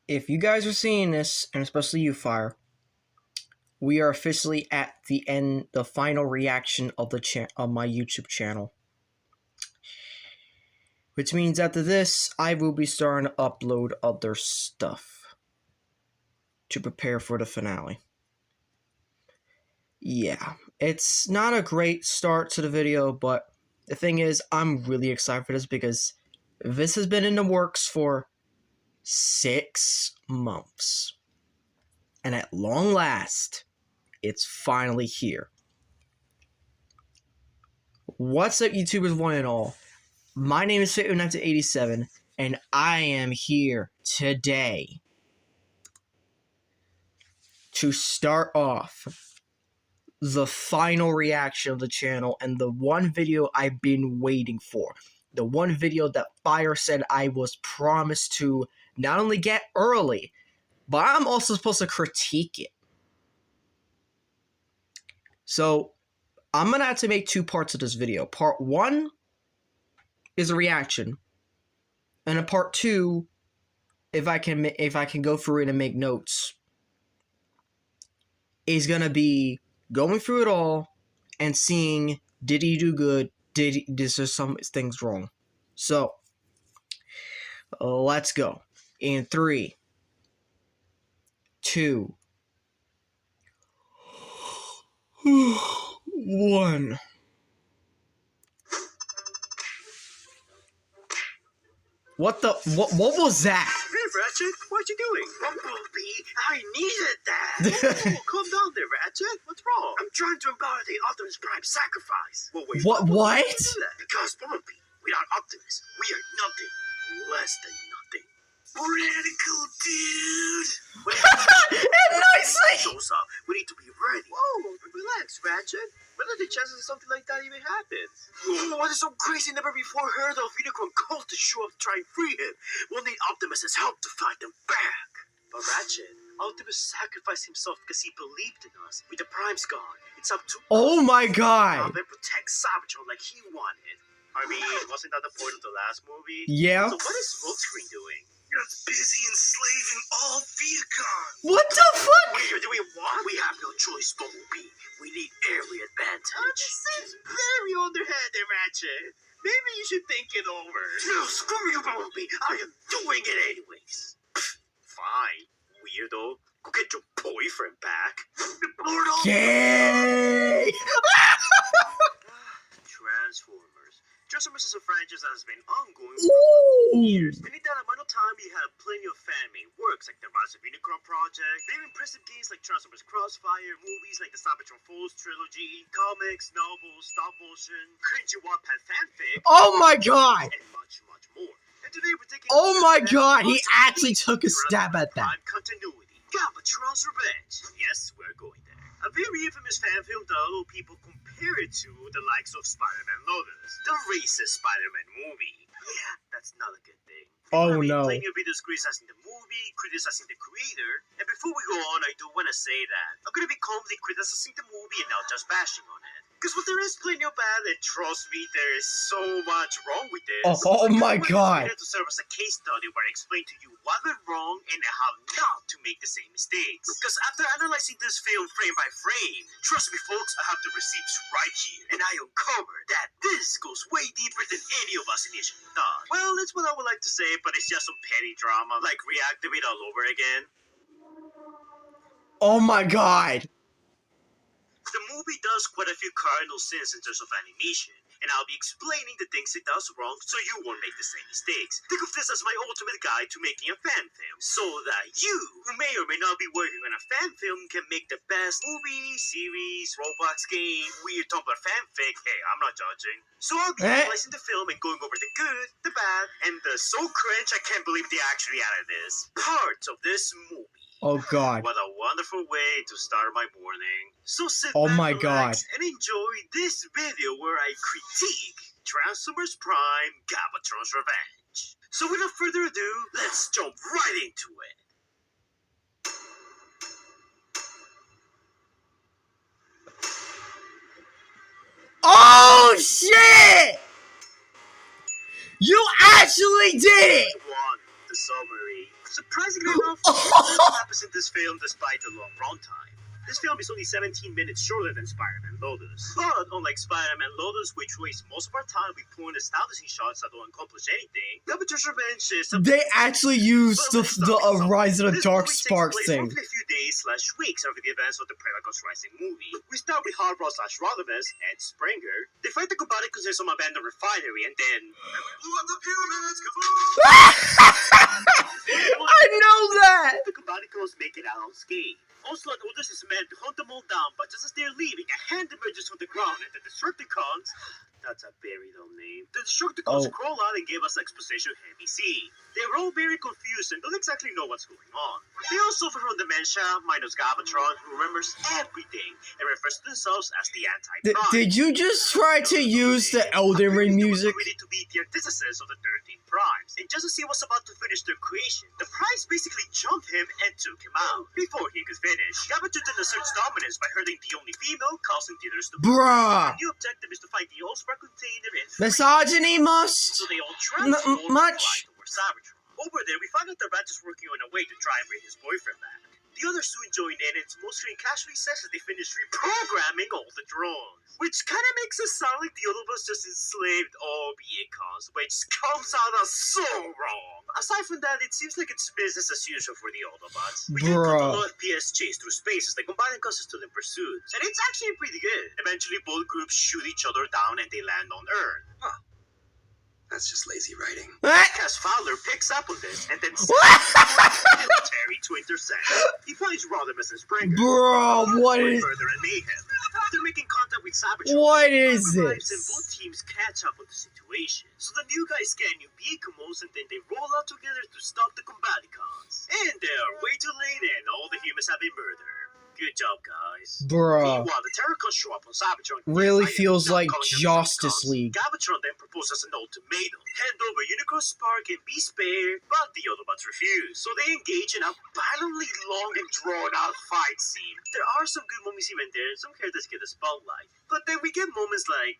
if you guys are seeing this, and especially you, Fire, we are officially at the end, the final reaction of of my YouTube channel. Which means after this, I will be starting to upload other stuff to prepare for the finale. Yeah, it's not a great start to the video, but the thing is, I'm really excited for this because this has been in the works for 6 months. And at long last, it's finally here. What's up, YouTubers one and all? My name is Fit1987, and I am here today to start off the final reaction of the channel and the one video I've been waiting for. The one video that Fire said I was promised to not only get early, but I'm also supposed to critique it. So, I'm gonna have to make 2 parts of this video. Part 1 is a reaction, and a part 2, if I can go through it and make notes, is gonna be going through it all and seeing, did he do good? Is there some things wrong? So, let's go. In 3, 2, 1. What was that? Hey, Ratchet, what you doing? Bumblebee, I needed that. Oh, calm down there, Ratchet. What's wrong? I'm trying to embody the Optimus Prime sacrifice. Well, wait, What? Because, Bumblebee, without Optimus, we are nothing. Less than nothing. Radical, dude. And nicely! Shows up. We need to be ready. Whoa, relax, Ratchet. What are the chances that something like that even happens? Oh, what is so crazy? Never before heard of Unicron cult to show up to try and free him. We'll need Optimus' help to fight them back. But Ratchet, Optimus sacrificed himself because he believed in us. With the Prime's gone, it's up to Oh my us god! to protect Cybertron like he wanted. I mean, wasn't that the point of the last movie? Yeah. So what is Smokescreen doing? It's busy enslaving all Viacons. What the fuck? Wait, do we want? We have no choice, Bumblebee. We need area advantage. This seems very underhanded, Ratchet. Maybe you should think it over. No, screw you, Bumblebee. I am doing it anyways. Fine, weirdo. Go get your boyfriend back. Yay! Transformers. Transformers is a franchise that has been ongoing for Ooh. years. And in that amount of time, we have plenty of fan-made works like the Rise of Unicron project, very impressive games like Transformers Crossfire, movies like the Cybertron Falls trilogy, comics, novels, stop motion, cringy Wattpad fanfic. Oh my god! And much, much more. And today we're taking Oh my god, he actually took a stab at that. Continuity. Galvatron's Revenge. Yes, we're going there. A very infamous fan film that a lot of people compare it to the likes of Spider-Man Lotus, the racist Spider-Man movie. Yeah, that's not a good thing. Oh I mean, no. plenty of videos criticizing the movie, criticizing the creator, and before we go on, I do want to say that I'm going to be calmly criticizing the movie and not just bashing on it. Because while there is plenty of bad, and trust me, there is so much wrong with this. Oh my god. To serve as a case study where I explain to you what went wrong and how not to make the same mistakes. Because after analyzing this film frame by frame, trust me folks, I have the receipts right here. And I uncovered that this goes way deeper than any of us initially thought. Well, that's what I would like to say, but it's just some petty drama, like reactivate all over again. Oh my god. The movie does quite a few cardinal sins in terms of animation, and I'll be explaining the things it does wrong so you won't make the same mistakes. Think of this as my ultimate guide to making a fan film, so that you, who may or may not be working on a fan film, can make the best movie, series, Roblox game, weird Tumblr fanfic. Hey, I'm not judging. So I'll be analyzing the film and going over the good, the bad, and the so cringe I can't believe they actually added this parts of this movie. Oh god. What a wonderful way to start my morning. So sit Oh back, my relax, and enjoy this video where I critique Transformers Prime Galvatron's Revenge. So without further ado, let's jump right into it. Oh shit! You actually did it! One, the the summary. Surprisingly enough, little happens in this film despite the long runtime. This film is only 17 minutes shorter than Spider-Man Lotus. But unlike Spider-Man Lotus, which wastes most of our time with poor establishing shots that don't accomplish anything, Galvatron's Revenge is a... They actually used the Rise of the Dark Sparks thing. Roughly a few days/weeks after the events of the Predacons Rising movie. We start with Harbor/Rodimus and Springer. They fight the Combaticons in some abandoned refinery, and then... blew up the pyramids! I know that! The Combaticons make it out unscathed. Onslaught orders his men to hunt them all down, but just as they're leaving, a hand emerges from the ground, and the Destructicons... That's a very dumb name. The Destructicons crawl out and give us exposition heavy C. They're all very confused and don't exactly know what's going on. They all suffer from dementia, minus Galvatron, who remembers everything and refers to themselves as the Anti-Prime. Did you just try to use the Elden Ring music? Ready to be the antithesis of the 13 Primes, and just as he was about to finish their creation, the Primes basically jumped him and took him out before he could finish. Galvatron then asserts dominance by hurting the only female, causing theaters to... Bruh! The new objective is to find the Allspark container in... Misogyny must... So they all transform much. towards Cybertron. Over there, we find out that Ratchet's working on a way to try and bring his boyfriend back. The others soon join in, and it's mostly in casually says that they finished reprogramming all the drones. Which kind of makes it sound like the Autobots just enslaved all Beacons, which comes out as so wrong. Aside from that, it seems like it's business as usual for the Autobots. We get a lot of PS chase through space as the Combaticons are still in pursuit. And it's actually pretty good. Eventually, both groups shoot each other down and they land on Earth. Huh. That's just lazy writing. Cass Fowler picks up on this and then sends military to intercept. He finds Rodimus and Springer. Bro, what is... Murder and mayhem. After making contact with Cybertron, what is arrives this? and both teams catch up on the situation. So the new guys scan new vehicles and then they roll out together to stop the Combaticons. And they are way too late and all the humans have been murdered. Good job, guys. Bruh. Meanwhile, the Terracons show up on Cybertron. Really feels like Justice League. Galvatron then proposes an ultimatum. Hand over Unicron Spark and be spared, but the Autobots refuse. So they engage in a violently long and drawn-out fight scene. There are some good moments even there, and some characters get the spotlight. But then we get moments like...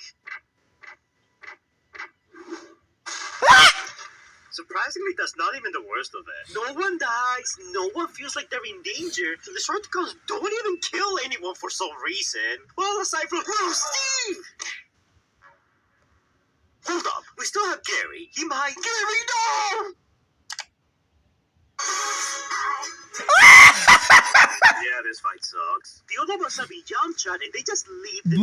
Surprisingly, that's not even the worst of it. No one dies, no one feels like they're in danger, and the Destructicons don't even kill anyone for some reason. Well, aside from... Whoa, Steve! Hold up, we still have Gary. He might... Gary, no! Yeah, this fight sucks. The Autobots have a jump shot and they just leave the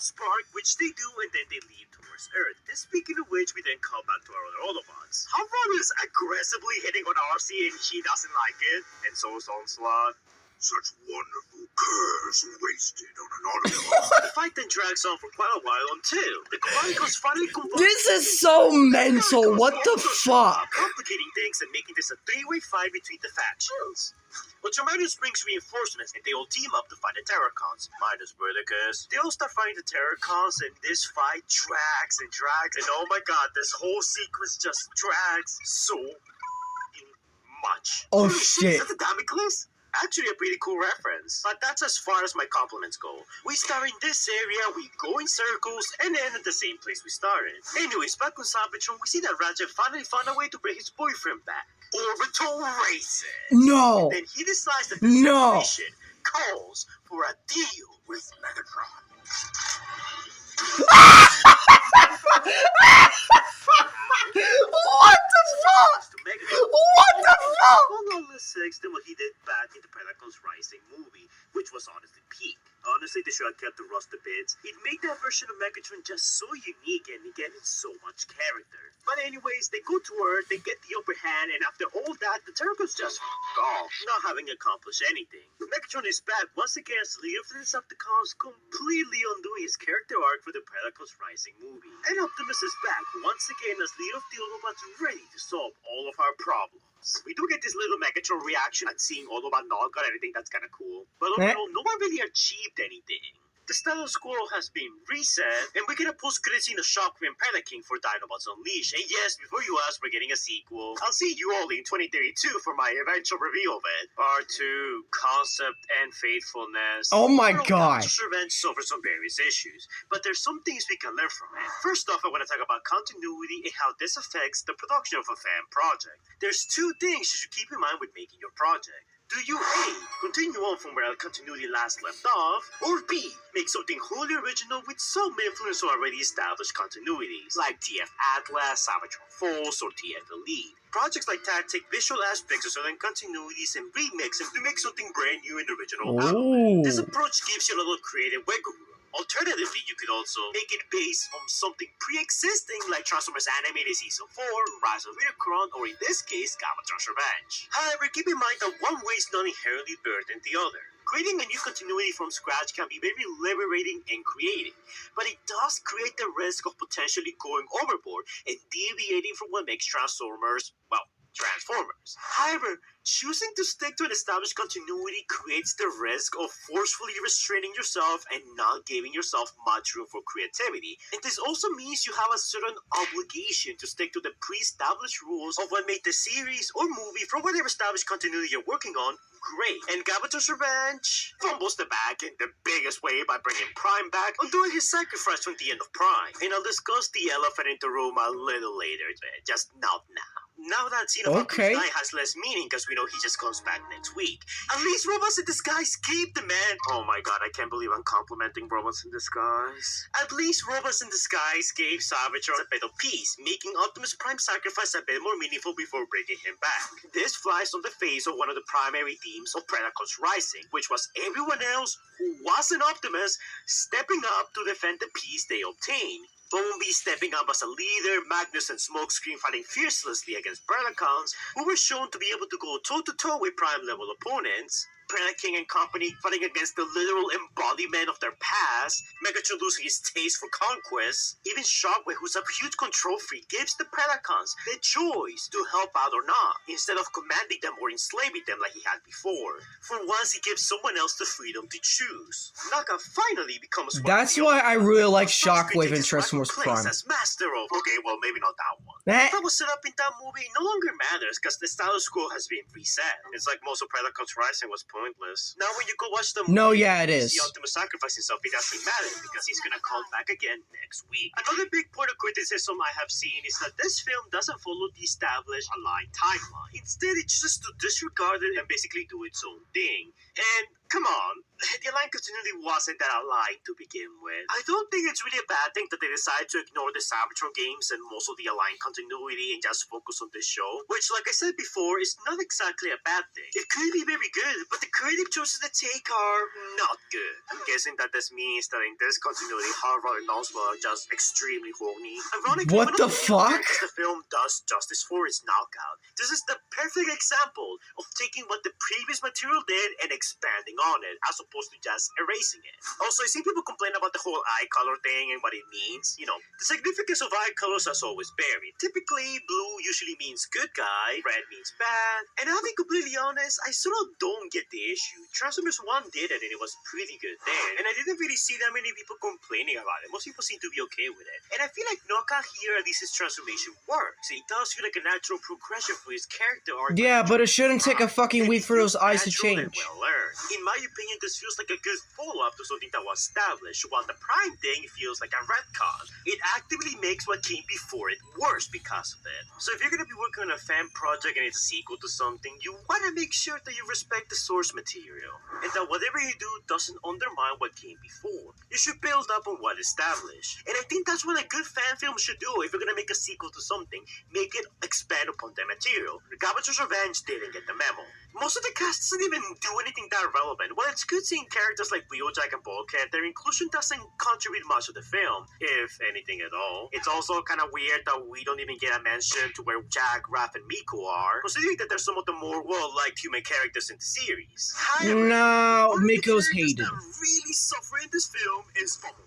Spark, which they do, and then they leave towards Earth. And speaking of which, we then come back to our other Autobots. Harbor is aggressively hitting on RC and she doesn't like it, and so is Onslaught. Such wonderful curves wasted on an Autobot. The fight then drags on for quite a while until the Combaticons finally combine. This is so mental. What the fuck? Complicating things and making this a three-way fight between the factions. But Terminus brings reinforcements and they all team up to fight the Terracons, minus Verticus. They all start fighting the Terracons and this fight drags and drags, and oh my god, this whole sequence just drags so much. Oh Is shit. that the Damocles? Actually a pretty cool reference. But that's as far as my compliments go. We start in this area, we go in circles, and end at the same place we started. Anyways, back on Cybertron, we see that Ratchet finally found a way to bring his boyfriend back. Orbital races. No. And then he decides that No. this situation calls for a deal with Megatron. What the fuck? What the fuck? Well, no less sex than what he did back in the Predacons Rising movie, which was honestly peak. Honestly, they should have kept the rust to bits. He'd make that version of Megatron just so unique and he gave it so much character. But anyways, they go to Earth, they get the upper hand, and after all that, the Terracons just f***ed off, not having accomplished anything. Megatron is back once again as leader of the Decepticons, completely undoing his character arc for the Predacons Rising movie. And Optimus is back once again as leader of the Autobots, ready to solve all of our problems. We do get this little Megatron reaction at seeing Autobot knock on anything that's kind of cool. But overall, no one really achieved anything. The status quo has been reset, and we're gonna post-credit scene of Shockwave and panicking for Dinobots Unleashed. And yes, before you ask, we're getting a sequel. I'll see you all in 2032 for my eventual review of it. Part 2, Concept and Faithfulness. Oh my god. Galvatron's Revenge suffers from various issues, but there's some things we can learn from it. First off, I want to talk about continuity and how this affects the production of a fan project. There's 2 things you should keep in mind when making your project. Do you A, continue on from where the continuity last left off, or B, make something wholly original with some influence on already established continuities, like TF Atlas, Galvatron Falls, or TF Elite? Projects like that take visual aspects of certain continuities and remix them to make something brand new and original out of it. This approach gives you a little creative wiggle room. Alternatively, you could also make it based on something pre-existing like Transformers Animated Season 4, Rise of Unicron, or in this case, Galvatron's Revenge. However, keep in mind that one way is not inherently better than the other. Creating a new continuity from scratch can be very liberating and creative, but it does create the risk of potentially going overboard and deviating from what makes Transformers, well, Transformers. However, choosing to stick to an established continuity creates the risk of forcefully restraining yourself and not giving yourself much room for creativity. And this also means you have a certain obligation to stick to the pre-established rules of what made the series or movie from whatever established continuity you're working on great. And Galvatron's Revenge fumbles the bag in the biggest way by bringing Prime back and doing his sacrifice from the end of Prime. And I'll discuss the elephant in the room a little later, just not now. Now that scene of Optimus Prime has less meaning because we know he just comes back next week. At least Robots in Disguise keep the man. Oh my god, I can't believe I'm complimenting Robots in Disguise. At least Robots in Disguise gave Galvatron a bit of peace, making Optimus Prime's sacrifice a bit more meaningful before bringing him back. This flies on the face of one of the primary themes of Predacons Rising, which was everyone else who wasn't Optimus stepping up to defend the peace they obtained. Bumblebee stepping up as a leader, Magnus and Smokescreen fighting fiercely against Predacons, who were shown to be able to go toe-to-toe with Prime-level opponents, Predaking and company fighting against the literal embodiment of their past, Megatron losing his taste for conquest, even Shockwave, who's a huge control freak, gives the Predacons the choice to help out or not, instead of commanding them or enslaving them like he had before. For once, he gives someone else the freedom to choose. Naga finally becomes That's why I really like Shockwave in Transformers Prime. As master of, okay, well, maybe not that one. What was set up in that movie no longer matters because the status quo has been reset. It's like most of Predacons Rising was pointless. Now when you go watch the movie, it is. The Optimus sacrifice himself, it doesn't matter because he's gonna come back again next week. Another big point of criticism I have seen is that this film doesn't follow the established aligned timeline. Instead, it chooses to disregard it and basically do its own thing. And come on, the aligned continuity wasn't that aligned to begin with. I don't think it's really a bad thing that they decided to ignore the Galvatron games and most of the aligned continuity and just focus on this show, which, like I said before, is not exactly a bad thing. It could be very good, but the creative choices they take are not good. I'm guessing that this means that in this continuity, Harvard and Oswald are just extremely horny. Ironically, what the fuck? The film does justice for its knockout. This is the perfect example of taking what the previous material did and expanding on it, as opposed to just erasing it. Also, I see people complain about the whole eye color thing and what it means. You know, the significance of eye colors has always varied. Typically, blue usually means good guy, red means bad, and I'll be completely honest, I sort of don't get the issue. Transformers 1 did it and it was pretty good there, and I didn't really see that many people complaining about it. Most people seem to be okay with it. And I feel like Noka here, at least his transformation works. It does feel like a natural progression for his character arc. Yeah, but it shouldn't take a fucking week for those eyes to change. Well learned. In my opinion, this feels like a good follow-up to something that was established, while the Prime thing feels like a retcon. It actively makes what came before it worse because of it. So if you're gonna be working on a fan project and it's a sequel to something, you wanna make sure that you respect the source material, and that whatever you do doesn't undermine what came before. You should build up on what established. And I think that's what a good fan film should do. If you're gonna make a sequel to something, make it expand upon the material. Galvatron's Revenge didn't get the memo. Most of the cast doesn't even do anything that relevant. While it's good seeing characters like Wheeljack and Bulkhead, their inclusion doesn't contribute much to the film, if anything at all. It's also kind of weird that we don't even get a mention to where Jack, Raph, and Miko are, considering that they're some of the more well-liked human characters in the series. However, no, Miko's hated. That really suffer in this film is Bumblebee.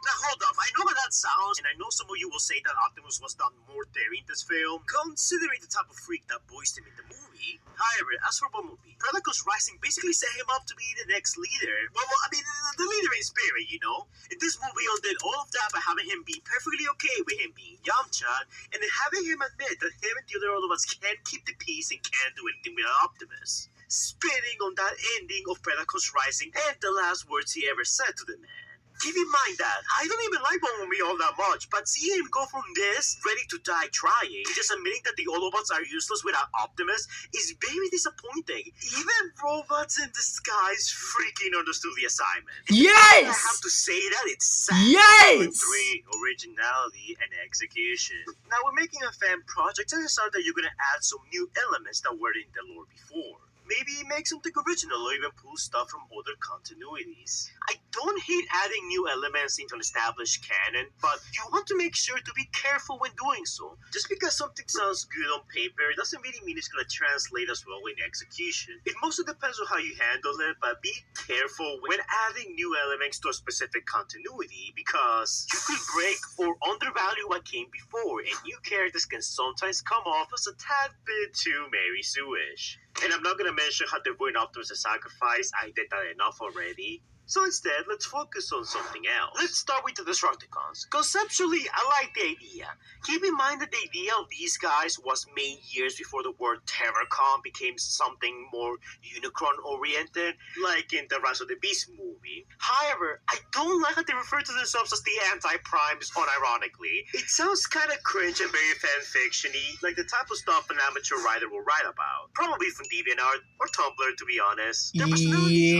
Now hold up, I know how that sounds, and I know some of you will say that Optimus was done more daring in this film, considering the type of freak that voiced him in the movie. However, as for Bumblebee, Predacle's Rising basically set him up to be the next leader. Well, I mean, the leader in spirit, you know? In this movie, did all of that by having him be perfectly okay with him being Yamcha, and then having him admit that him and the other Autobots can't keep the peace and can't do anything without Optimus. Spitting on that ending of Predacle's Rising and the last words he ever said to the man. Keep in mind that I don't even like Bumblebee all that much, but seeing him go from this, ready to die trying, just admitting that the Autobots are useless without Optimus, is very disappointing. Even robots in disguise freaking understood the assignment. Yes! I have to say that it's sad. Yes! 3, originality and execution. Now we're making a fan project, and it's out that you're gonna add some new elements that weren't in the lore before. Maybe make something original or even pull stuff from other continuities. I don't hate adding new elements into an established canon, but you want to make sure to be careful when doing so. Just because something sounds good on paper doesn't really mean it's going to translate as well in execution. It mostly depends on how you handle it, but be careful when adding new elements to a specific continuity because you could break or undervalue what came before, and new characters can sometimes come off as a tad bit too Mary Sue-ish. And I'm not going to mention how they're going Optimus a sacrifice. I did that enough already. So instead, let's focus on something else. Let's start with the Destructicons. Conceptually, I like the idea. Keep in mind that the idea of these guys was made years before the word Terrorcon became something more Unicron-oriented, like in the Rise of the Beast movie. However, I don't like how they refer to themselves as the Anti-Primes unironically. It sounds kind of cringe and very fan-fiction-y, like the type of stuff an amateur writer will write about. Probably from DeviantArt or Tumblr, to be honest. Their personalities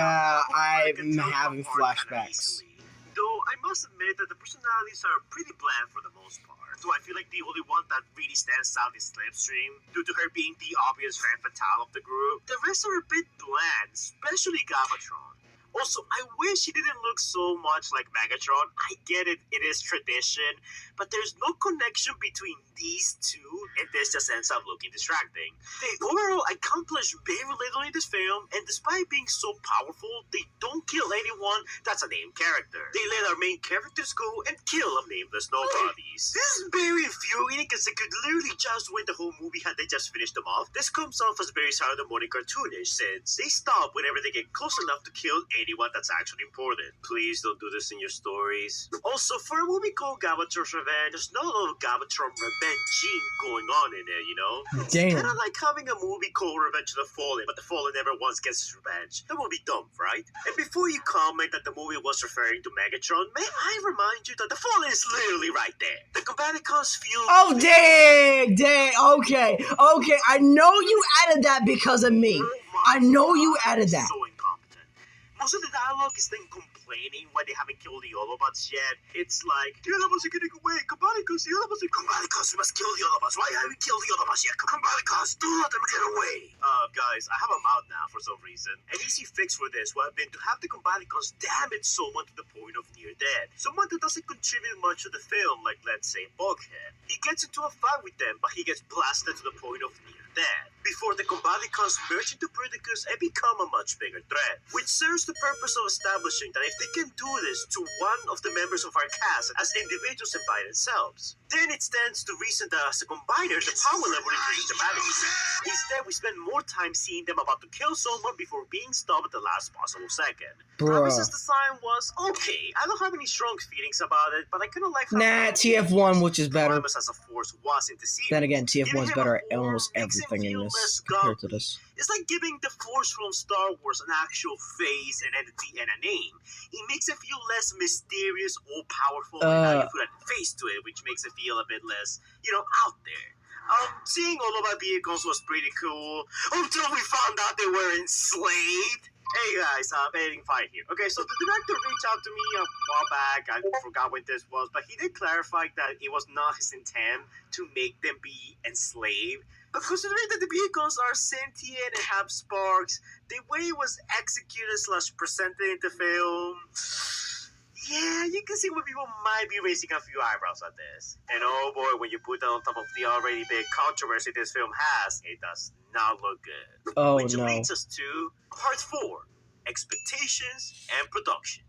are I'm having flashbacks. Though I must admit that the personalities are pretty bland for the most part. So I feel like the only one that really stands out is Slipstream, due to her being the obvious fan fatale of the group. The rest are a bit bland, especially Galvatron. Also, I wish he didn't look so much like Megatron. I get it, it is tradition, but there's no connection between these two, and this just ends up looking distracting. They overall accomplish very little in this film, and despite being so powerful, they don't kill anyone that's a named character. They let our main characters go and kill a nameless nobodies. This is very infuriating because they could literally just win the whole movie had they just finished them off. This comes off as very Saturday morning cartoonish since they stop whenever they get close enough to kill anyone that's actually important. Please don't do this in your stories. Also, for a movie called Galvatron's Revenge, there's no little Galvatron revenge gene going on in it, you know? It's kind of like having a movie called Revenge of the Fallen, but the Fallen never once gets his revenge. That would be dumb, right? And before you comment that the movie was referring to Megatron, may I remind you that the Fallen is literally right there. The Combaticons feel... Oh, dang, okay. I know you added that because of me. I know you added that. So incompetent. Most of the dialogue is them complaining why they haven't killed the Autobots yet. It's like, the Autobots are getting away. Combaticons, we must kill the Autobots. Why haven't we killed the Autobots yet? Combaticons, don't let them get away. Guys, I have a mouth now for some reason. An easy fix for this would have been to have the Combaticons damage someone to the point of near death. Someone that doesn't contribute much to the film, like let's say Bulkhead. He gets into a fight with them, but he gets blasted to the point of near death. Before the Combaticons merge into Predacles and become a much bigger threat. Which serves the purpose of establishing that if they can do this to one of the members of our cast as individuals and by themselves, then it stands to reason that as a combiner, the power level increases dramatically. Instead, we spend more time seeing them about to kill someone before being stopped at the last possible second. Promise's design was okay. I don't have any strong feelings about it, but I kind of like how TF1, which is better. Promise as a force was in the series. Then again, TF1 is better at almost everything in this compared to this. It's like giving the Force from Star Wars an actual face, an entity, and a name. It makes it feel less mysterious or powerful, and now you put a face to it, which makes it feel a bit less, out there. Seeing all of our vehicles was pretty cool, until we found out they were enslaved. Hey guys, editing fine here. Okay, so the director reached out to me a while back. I forgot when this was, but he did clarify that it was not his intent to make them be enslaved. But considering that the vehicles are sentient and have sparks, the way it was executed / presented in the film, yeah, you can see where people might be raising a few eyebrows at this. And oh boy, when you put that on top of the already big controversy this film has, it does not look good. Oh, Which no. leads us to part 4. expectations, and production.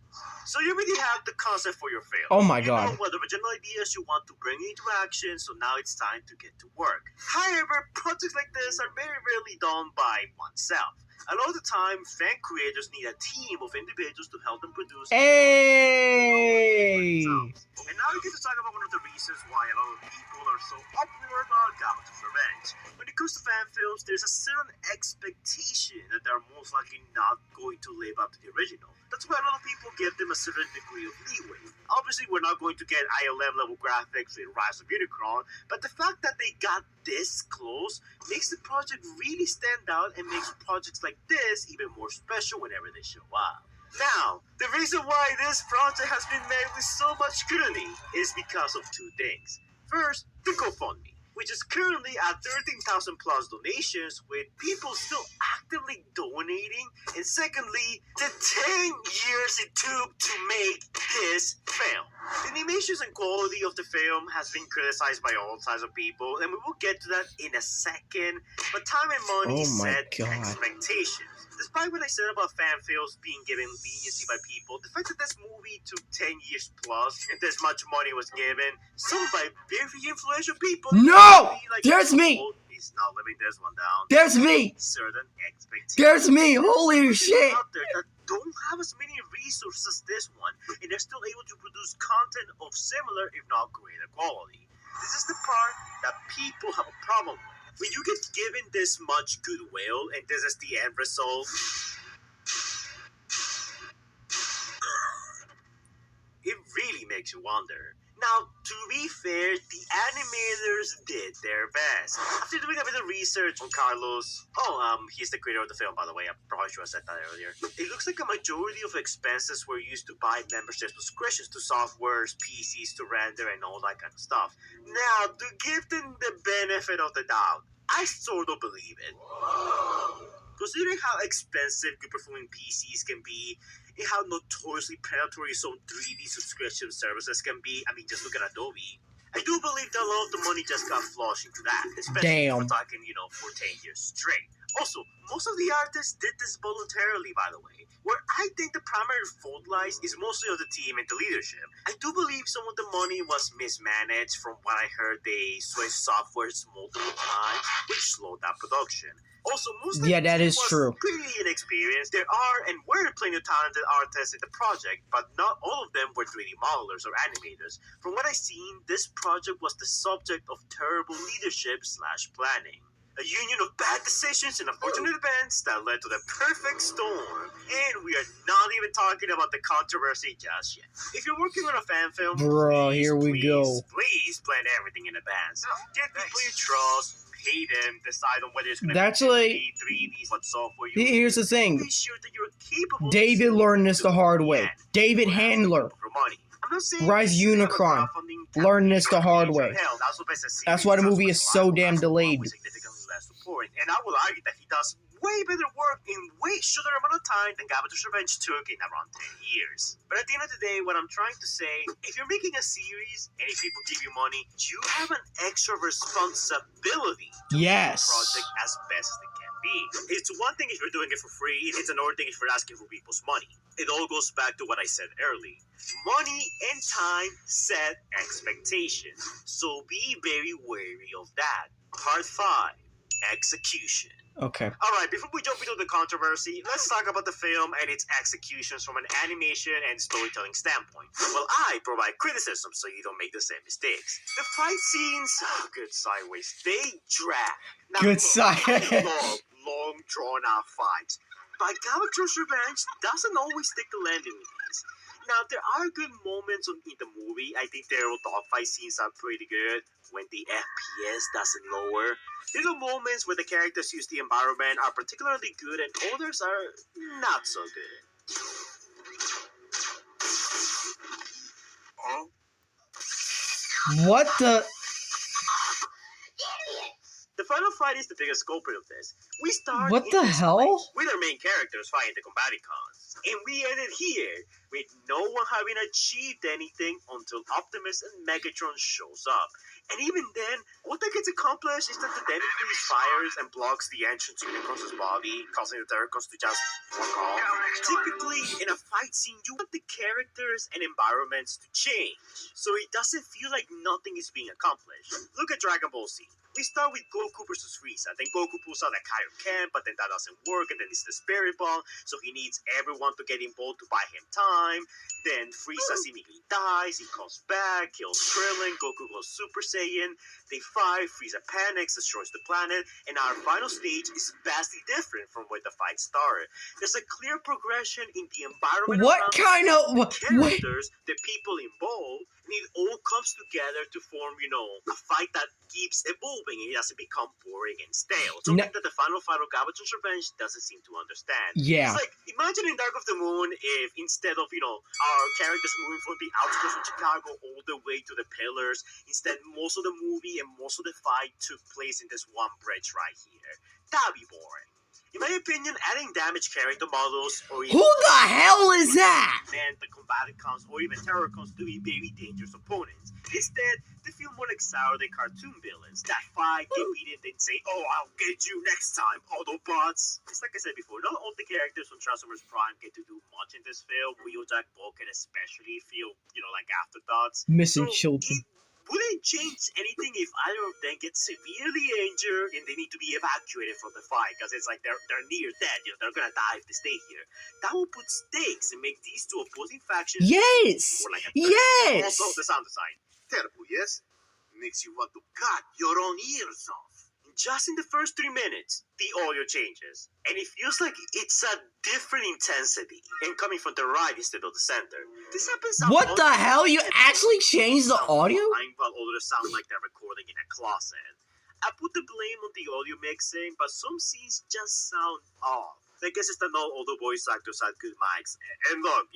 So you already have the concept for your film. Oh my You god. know what original ideas you want to bring into action, so now it's time to get to work. However, projects like this are very rarely done by oneself. A lot of the time, fan creators need a team of individuals to help them produce. Hey! And now we get to talk about one of the reasons why a lot of people are so uproar about Galvatron's Revenge. When it comes to fan films, there's a certain expectation that they're most likely not going to live up to the original. That's why a lot of people give them a certain degree of leeway. Obviously, we're not going to get ILM level graphics in Rise of Unicron, but the fact that they got this close makes the project really stand out and makes projects like this even more special whenever they show up. Now, the reason why this project has been made with so much scrutiny is because of two things. First, the GoFundMe, which is currently at 13,000 plus donations, with people still actively donating. And secondly, the 10 years it took to make this film. The animations and quality of the film has been criticized by all sides of people, and we will get to that in a second. But time and money set expectations. Despite what I said about fan films being given leniency by people, the fact that this movie took 10 years plus and this much money was given, some by very influential people. No! There's me! He's not living this one down. There's me! Certain expectations. There's me! Holy shit! Out there that don't have as many resources as this one, and they're still able to produce content of similar, if not greater quality. This is the part that people have a problem with. When you get given this much goodwill, and this is the end result, it really makes you wonder. Now, to be fair, the animators did their best. After doing a bit of research on Carlos, he's the creator of the film, by the way. I probably should have said that earlier. It looks like a majority of expenses were used to buy membership subscriptions to softwares, PCs to render, and all that kind of stuff. Now, to give them the benefit of the doubt, I sort of believe it. Considering how expensive good-performing PCs can be, and how notoriously predatory some 3D subscription services can be, I mean, just look at Adobe. I do believe that a lot of the money just got flushed into that, especially if we're talking, for 10 years straight. Also, most of the artists did this voluntarily, by the way. Where I think the primary fault lies is mostly of the team and the leadership. I do believe some of the money was mismanaged. From what I heard, they switched softwares multiple times, which slowed down production. Also, most of the that team is was true. pretty inexperienced. There are and were plenty of talented artists in the project, but not all of them were 3D modelers or animators. From what I've seen, this project was the subject of terrible leadership/planning. A union of bad decisions and unfortunate events that led to the perfect storm. And we are not even talking about the controversy just yet. If you're working on a fan film, Bro, here we go. Please plan everything in advance. Get people you trust, pay them, decide on whether it's going to That's be like 3D, what software you here's the thing. Be sure that you're capable. David learned this the hard way. David Handler, For money. I'm not saying Rise this is about Unicron, crowdfunding learned this the hard tactics or way. hell. That's what makes a That's why the series movie is so damn delayed. with significantly less support. And I will argue that he does way better work in way shorter amount of time than Galvatron's Revenge took in around 10 years. But at the end of the day, what I'm trying to say, if you're making a series and if people give you money, you have an extra responsibility to make the project as best as it can be. It's one thing if you're doing it for free, it's another thing if you're asking for people's money. It all goes back to what I said earlier. Money and time set expectations. So be very wary of that. Part 5. Execution. Okay. Alright, before we jump into the controversy, let's talk about the film and its executions from an animation and storytelling standpoint. Well, I provide criticism so you don't make the same mistakes. The fight scenes, good sideways, they drag. Now, Good I love long, drawn-out fights, but Galvatron's Revenge doesn't always stick the landing with these. Now, there are good moments in the movie. I think their dogfight scenes are pretty good when the FPS doesn't lower. Little moments where the characters use the environment are particularly good and others are not so good. What the? The final fight is the biggest culprit of this. We start What in the this hell? place with our main characters fighting the Combaticons. And we ended here. with no one having achieved anything until Optimus and Megatron shows up. And even then, all that gets accomplished is that the Damocles fires and blocks the entrance to Unicron's body, causing the Terracons to just walk off. Typically, in a fight scene, you want the characters and environments to change, so it doesn't feel like nothing is being accomplished. Look at Dragon Ball Z. We start with Goku versus Frieza, then Goku pulls out a Kaioken, but then that doesn't work, and then it's the Spirit Bomb, so he needs everyone to get involved to buy him time. Then Frieza seemingly dies, he comes back, kills Krillin, Goku goes Super Saiyan, they fight, Frieza panics, destroys the planet, and our final stage is vastly different from where the fight started. There's a clear progression in the environment What around kind of... the What? characters, the people involved, and it all comes together to form, a fight that keeps evolving and it doesn't become boring and stale. Something that the final fight of Galvatron's Revenge doesn't seem to understand. Yeah. It's like, imagine in Dark of the Moon if instead of, our characters moving from the outskirts of Chicago all the way to the pillars, instead most of the movie and most of the fight took place in this one bridge right here. That'd be boring. In my opinion, adding damaged character models or even Who the hell is that? meant the Combaticons or even Terracons to be very dangerous opponents. Instead, they feel more like Saturday cartoon villains that fight, get beaten, then say, "Oh, I'll get you next time, Autobots." It's like I said before, not all the characters from Transformers Prime get to do much in this film. Wheeljack, Vulcan especially feel, like afterthoughts. Missing So children. it wouldn't change anything if either of them get severely injured and they need to be evacuated from the fight, because it's like they're near dead. They're gonna die if they stay here. That will put stakes and make these two opposing factions Yes! more like a Yes! Also, the sound design. Terrible, yes? Makes you want to cut your own ears off. Just in the first 3 minutes, the audio changes, and it feels like it's a different intensity, and coming from the right instead of the center. This happens. What the hell? You actually changed the audio? While others sound like they're recording in a closet. I put the blame on the audio mixing, but some scenes just sound off. I guess it's that not all the voice actors had good mics. And look,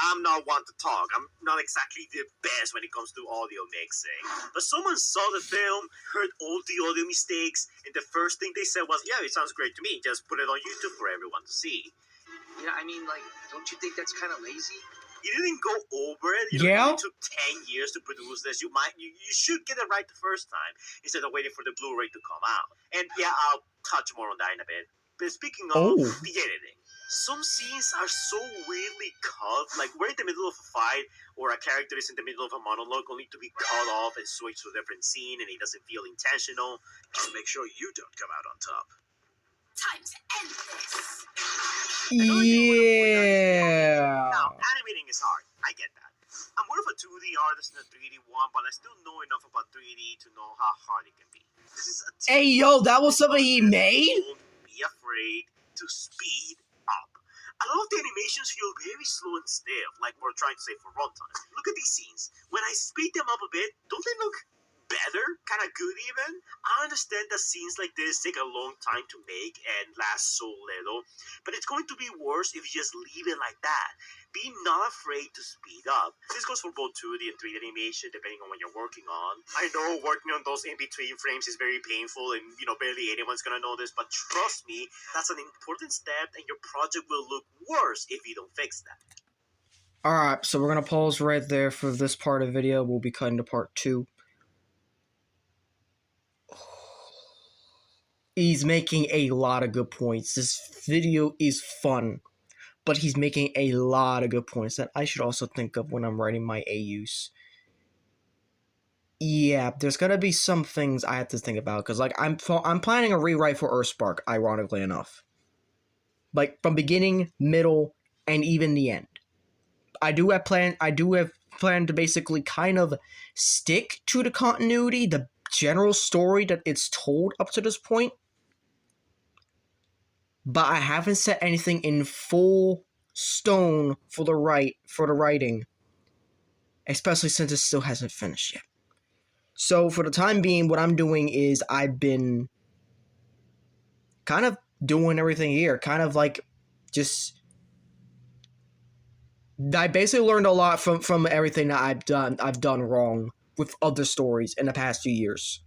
I'm not one to talk. I'm not exactly the best when it comes to audio mixing. But someone saw the film, heard all the audio mistakes, and the first thing they said was, "Yeah, it sounds great to me. Just put it on YouTube for everyone to see." Yeah, I mean, don't you think that's kind of lazy? You didn't go over it. Yeah. It took 10 years to produce this. You should get it right the first time instead of waiting for the Blu-ray to come out. And yeah, I'll touch more on that in a bit. But speaking of the editing, some scenes are so weirdly cut. Like we're in the middle of a fight, or a character is in the middle of a monologue, only to be cut off and switch to a different scene, and it doesn't feel intentional. I'll make sure you don't come out on top. Time to end this. Yeah. Now, animating is hard. I get that. I'm more of a 2D artist than a 3D one, but I still know enough about 3D to know how hard it can be. This is a Hey, yo, that was something he made? Don't be afraid to speed up. A lot of the animations feel very slow and stiff, like we're trying to say for runtime. Look at these scenes. When I speed them up a bit, don't they look better? Kind of good even? I understand that scenes like this take a long time to make and last so little, but it's going to be worse if you just leave it like that. Be not afraid to speed up. This goes for both 2D and 3D animation, depending on what you're working on. I know working on those in-between frames is very painful and, barely anyone's gonna know this, but trust me, that's an important step and your project will look worse if you don't fix that. Alright, so we're gonna pause right there for this part of the video. We'll be cutting to part 2. He's making a lot of good points. This video is fun, but he's making a lot of good points that I should also think of when I'm writing my AUs. Yeah, there's gonna be some things I have to think about, because I'm planning a rewrite for Earthspark, ironically enough. Like from beginning, middle, and even the end. I do have planned to basically kind of stick to the continuity, the general story that it's told up to this point. But I haven't set anything in full stone for the writing, especially since it still hasn't finished yet. So for the time being, what I'm doing is I've been kind of doing everything here, kind of like just. I basically learned a lot from everything that I've done wrong with other stories in the past few years.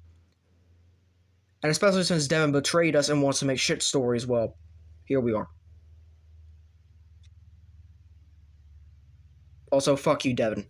And especially since Devin betrayed us and wants to make shit stories, well, here we are. Also, fuck you, Devin.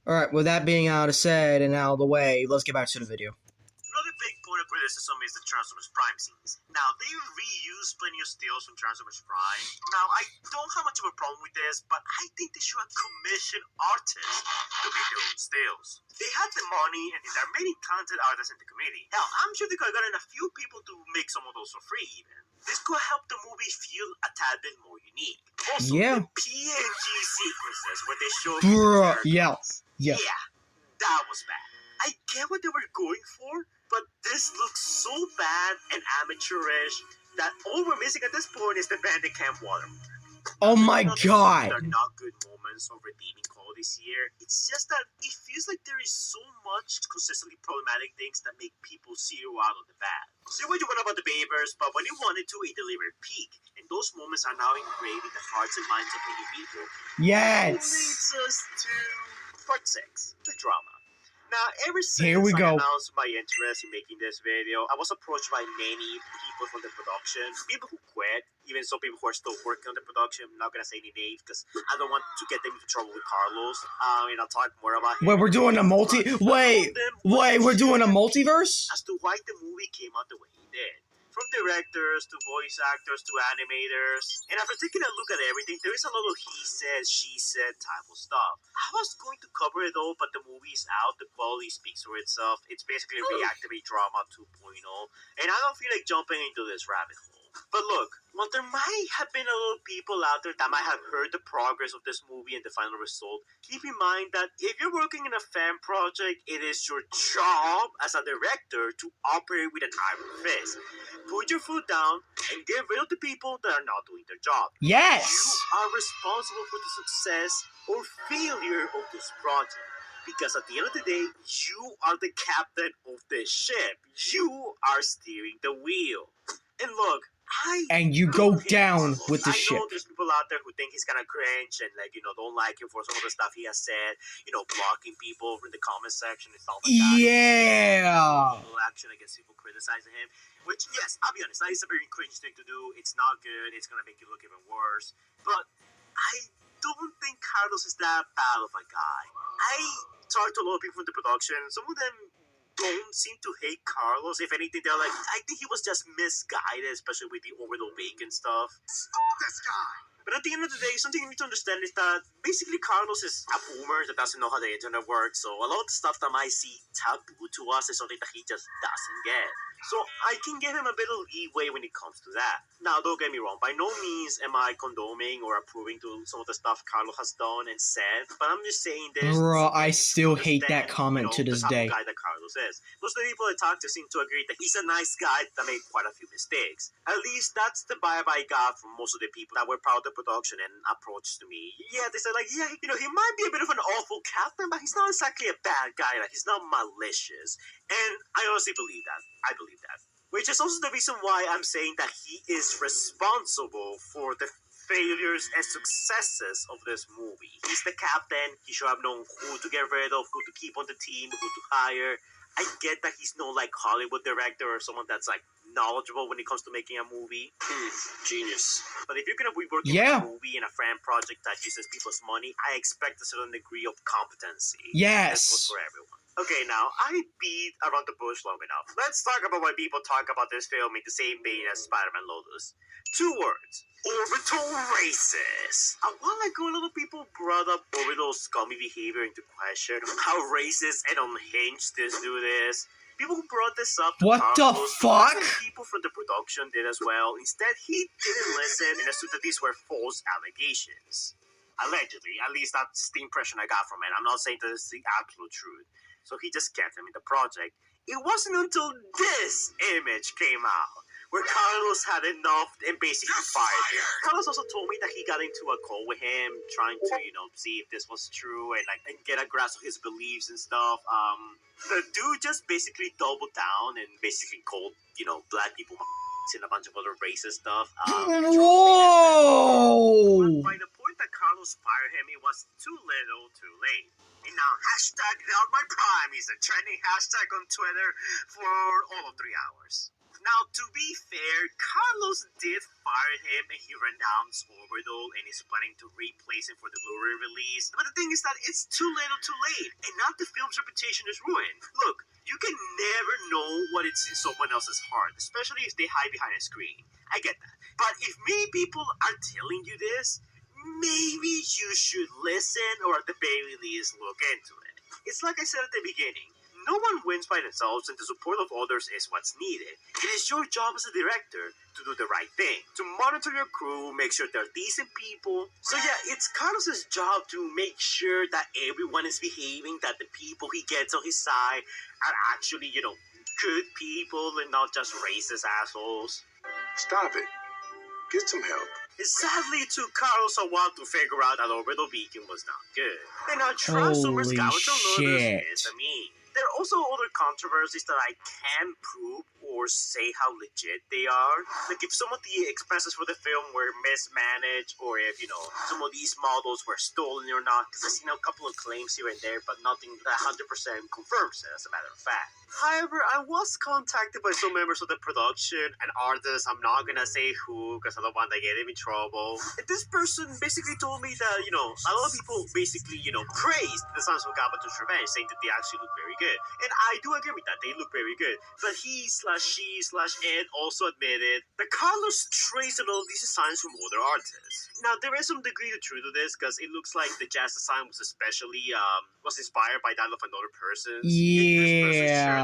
Alright, with that being out of said and out of the way, let's get back to the video. Another big point of criticism is the Transformers Prime scenes. Now, they reuse plenty of stills from Transformers Prime. Now, I don't have much of a problem with this, but I think they should have commissioned artists to make their own stills. They had the money, and there are many talented artists in the community. Hell, I'm sure they could have gotten a few people to make some of those for free, even. This could help the movie feel a tad bit more unique. Also, Yeah. the PNG sequences where they show Bruh, the yeah. yeah, that was bad. I get what they were going for, but this looks so bad and amateurish that all we're missing at this point is the Bandicam water. Oh my god! They're not good moments or redeeming qualities here. It's just that it feels like there is so much consistently problematic things that make people zero out on the bad. Say what you want about the Babers, but when you wanted to, it delivered peak. And those moments are now engraved in the hearts and minds of many people. Yes! Leads us to part 6, the drama. Now, ever since Here we go. I announced my interest in making this video, I was approached by many people from the production, people who quit, even some people who are still working on the production. I'm not gonna say any names because I don't want to get them into trouble with Carlos. And I'll talk more about him. Wait, we're doing a we're doing a multiverse? As to why the movie came out the way it did. From directors to voice actors to animators. And after taking a look at everything, there is a lot of he said, she said type of stuff. I was going to cover it all, but the movie is out. The quality speaks for itself. It's basically a reactivate drama 2.0. And I don't feel like jumping into this rabbit hole. But look, while there might have been a lot of people out there that might have heard the progress of this movie and the final result, keep in mind that if you're working in a fan project, it is your job as a director to operate with an iron fist. Put your foot down and get rid of the people that are not doing their job. Yes! You are responsible for the success or failure of this project. Because at the end of the day, you are the captain of the ship. You are steering the wheel. And look, And you go down with the I ship. know there's people out there who think he's kind of cringe and don't like him for some of the stuff he has said, blocking people in the comment section and stuff like that. Yeah! Legal action against people criticizing him, which, yes, I'll be honest, that is a very cringe thing to do. It's not good. It's going to make you look even worse. But I don't think Carlos is that bad of a guy. I talked to a lot of people from the production. Some of them don't seem to hate Carlos. If anything, they're like, I think he was just misguided, especially with the overload bacon stuff. Stop this guy! But at the end of the day, something you need to understand is that basically Carlos is a boomer that doesn't know how the internet works, so a lot of the stuff that might seem taboo to us is something that he just doesn't get. So I can give him a bit of leeway when it comes to that. Now, don't get me wrong, by no means am I condoning or approving to some of the stuff Carlos has done and said, but I'm just saying this. Bruh, I still hate that comment to this the type day. of guy that Carlos is. Most of the people I talk to seem to agree that he's a nice guy that made quite a few mistakes. At least that's the vibe I got from most of the people that were proud of the production and approached to me. Yeah, they said like, yeah, he might be a bit of an awful captain, but he's not exactly a bad guy. Like, he's not malicious. And I honestly believe that. I believe that. Which is also the reason why I'm saying that he is responsible for the failures and successes of this movie. He's the captain. He should have known who to get rid of, who to keep on the team, who to hire. I get that he's no like Hollywood director or someone that's like knowledgeable when it comes to making a movie. Genius. But if you're gonna be working Yeah. on a movie and a fan project that uses people's money, I expect a certain degree of competency. Yes. That goes for everyone. Okay, now, I beat around the bush long enough. Let's talk about why people talk about this film in the same vein as Spider-Man Lotus. 2 words. Orbital racist. A while ago, a lot of people brought up Orbital's scummy behavior into question. How racist and unhinged this dude is. People who brought this up to What the Carlos, fuck? some people from the production did as well. Instead, he didn't listen and assumed that these were false allegations. Allegedly. At least that's the impression I got from it. I'm not saying that it's the absolute truth. So he just kept him in the project. It wasn't until this image came out where Carlos had enough and basically fired him. Carlos also told me that he got into a call with him, trying to, see if this was true and get a grasp of his beliefs and stuff. The dude just basically doubled down and basically called, black people and a bunch of other racist stuff. Whoa! By the point that Carlos fired him, it was too little, too late. And now, hashtag not my prime is a trending hashtag on Twitter for all of 3 hours. Now, to be fair, Carlos did fire him and he renounced Overdole and is planning to replace him for the Blu-ray release. But the thing is that it's too little too late, and now the film's reputation is ruined. Look, you can never know what it's in someone else's heart, especially if they hide behind a screen. I get that. But if many people are telling you this, maybe you should listen or at the very least look into it. It's like I said at the beginning. No one wins by themselves, and the support of others is what's needed. It is your job as a director to do the right thing, to monitor your crew, make sure they're decent people. So yeah, it's Carlos's job to make sure that everyone is behaving, that the people he gets on his side are actually, good people and not just racist assholes. Stop it. Get some help. Sadly, it took Carlos a while to figure out that Over the Beacon was not good. And now Transformers Holy Galvatron shit. is a meme. There are also other controversies that I can't prove or say how legit they are. Like if some of the expenses for the film were mismanaged, or if, some of these models were stolen or not, because I've seen a couple of claims here and there, but nothing that 100% confirms it, as a matter of fact. However, I was contacted by some members of the production, an artist, I'm not gonna say who, because I don't want to get him in trouble. And this person basically told me that, a lot of people basically, praised the Sons of Galvatron's Revenge, saying that they actually look very good. And I do agree with that, they look very good. But he/she/Ed also admitted that Carlos traced a lot of these designs from other artists. Now, there is some degree of truth to this, because it looks like the jazz design was especially, was inspired by that of another person. Yeah.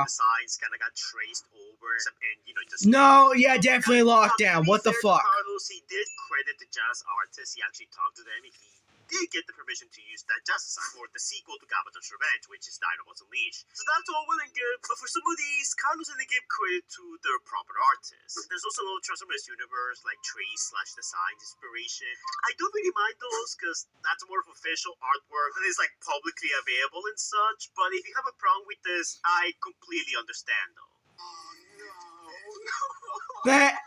Designs kind of got traced over, and definitely locked down. What the fuck? Carlos, he did credit the jazz artists. He actually talked to them, and he did get the permission to use that jazz design for the sequel to Galvatron's Revenge, which is Dinobots Unleashed. So that's all well and good, but for some of these, Carlos didn't give credit to their proper artists. There's also a little Transformers universe, like trace/design inspiration. I don't really mind those, because that's more of official artwork that is publicly available and such, but if you have a problem with this, I completely understand though. That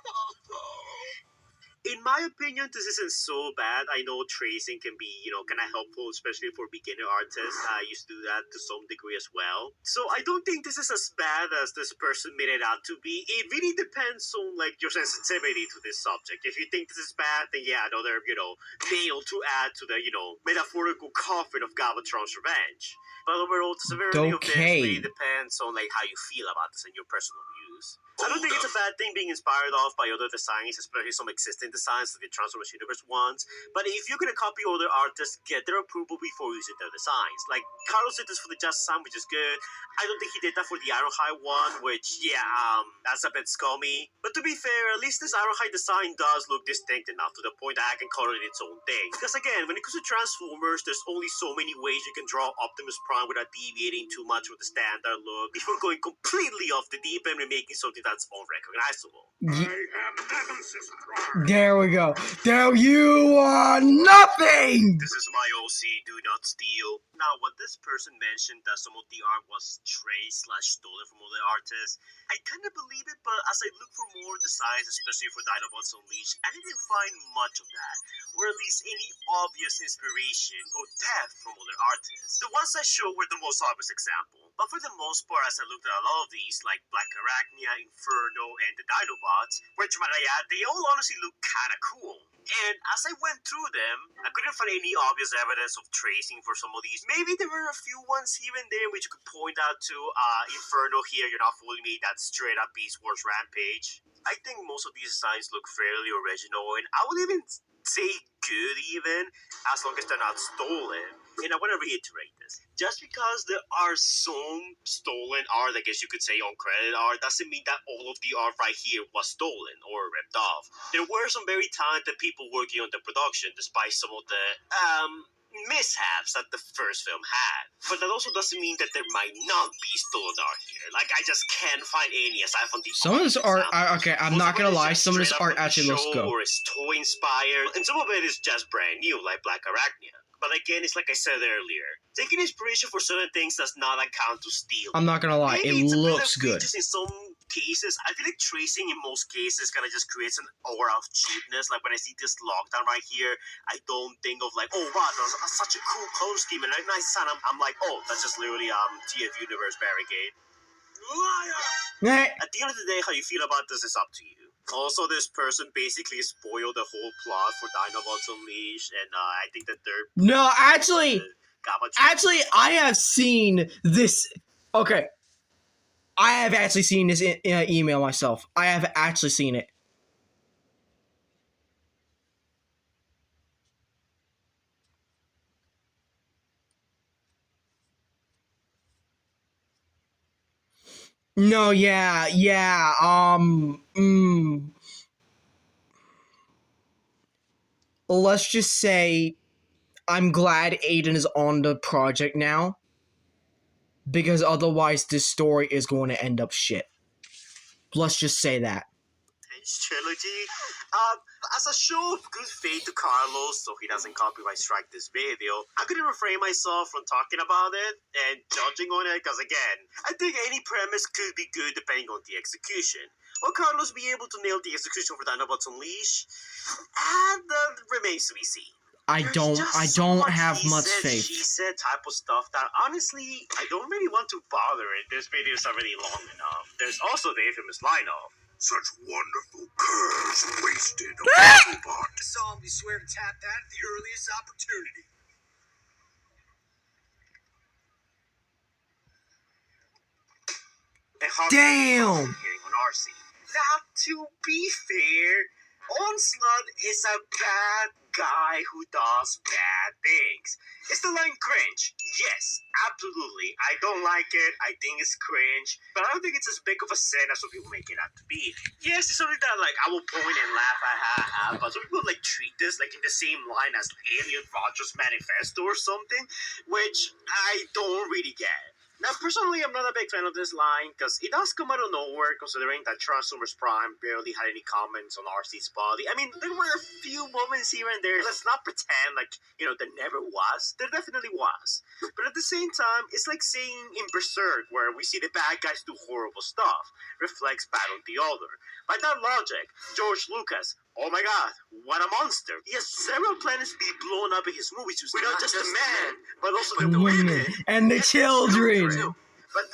In my opinion, this isn't so bad. I know tracing can be, kind of helpful, especially for beginner artists. I used to do that to some degree as well. So I don't think this is as bad as this person made it out to be. It really depends on, your sensitivity to this subject. If you think this is bad, then yeah, another, nail to add to the, metaphorical coffin of Galvatron's Revenge. But overall, the severity of this really depends on, how you feel about this and your personal views. I don't think it's a bad thing being inspired off by other designs, especially some existing designs like the Transformers Universe ones. But if you're gonna copy other artists, get their approval before using their designs. Like Carlos did this for the Just design, which is good. I don't think he did that for the Ironhide one, which that's a bit scummy. But to be fair, at least this Ironhide design does look distinct enough to the point that I can call it its own thing. Because again, when it comes to Transformers, there's only so many ways you can draw Optimus Prime without deviating too much from the standard look before going completely off the deep end and making something that's unrecognizable. There we go. There you are nothing! This is my OC, do not steal. Now, what this person mentioned that some of the art was traced/stolen from other artists, I kind of believe it, but as I look for more designs, especially for Dinobots Unleashed, I didn't find much of that, or at least any obvious inspiration or theft from other artists. The ones I showed were the most obvious example, but for the most part, as I looked at a lot of these, like Black Arachnia, Inferno, and the Dinobots, which might I add, they all honestly look kinda cool. And as I went through them, I couldn't find any obvious evidence of tracing for some of these. Maybe there were a few ones here and there which you could point out to. Inferno here, you're not fooling me, that's straight up Beast Wars Rampage. I think most of these designs look fairly original, and I would even say good even, as long as they're not stolen. And I want to reiterate this. Just because there are some stolen art, I guess you could say uncredited art, doesn't mean that all of the art right here was stolen or ripped off. There were some very talented people working on the production, despite some of the mishaps that the first film had. But that also doesn't mean that there might not be stolen art here. Like, I just can't find any aside from the some of this art, okay, I'm not gonna lie, some of this art actually looks good. Or is toy inspired, and some of it is just brand new, like Black Arachnia. But again, it's like I said earlier, taking inspiration for certain things does not account to stealing. I'm not gonna lie, it looks good. Just in some cases, I feel like tracing in most cases kind of just creates an aura of cheapness. Like when I see this lockdown right here, I don't think of like, oh wow, that's such a cool color scheme and a nice sound. I'm like, oh, that's just literally TF Universe Barricade. Liar! At the end of the day, how you feel about this is up to you. Also, this person basically spoiled the whole plot for Dinobots Unleashed, and I think that they're... No, actually, Galvatron. I have seen this. Okay. I have actually seen this email myself. I have actually seen it. No, yeah. Let's just say I'm glad Aiden is on the project now, because otherwise this story is going to end up shit. Let's just say that. Trilogy. As a show of good faith to Carlos, so he doesn't copyright strike this video, I'm gonna refrain myself from talking about it and judging on it, because again, I think any premise could be good depending on the execution. Will Carlos be able to nail the execution for Dinobots Unleashed? And remains to be seen. I don't have much faith. She said type of stuff that honestly I don't really want to bother it. This video is already long enough. There's also the infamous line of Such wonderful curves wasted on Autobot. Solemnly swear to tap that at the earliest opportunity. Damn! Hearing on RC. Now, to be fair, Onslaught is a bad guy who does bad things. Is the line cringe? Yes, absolutely. I don't like it. I think it's cringe. But I don't think it's as big of a sin as some people make it out to be. Yes, it's something that like I will point and laugh at, but some people like treat this like in the same line as Alien Rogers Manifesto or something, which I don't really get. Now, personally, I'm not a big fan of this line, because it does come out of nowhere, considering that Transformers Prime barely had any comments on RC's body. I mean, there were a few moments here and there. Let's not pretend like, there never was. There definitely was. But at the same time, it's like saying in Berserk, where we see the bad guys do horrible stuff, reflects bad on the other. By that logic, George Lucas, oh my god, what a monster. He has several planets being blown up in his movies with not just the man, but also the women. And the children. But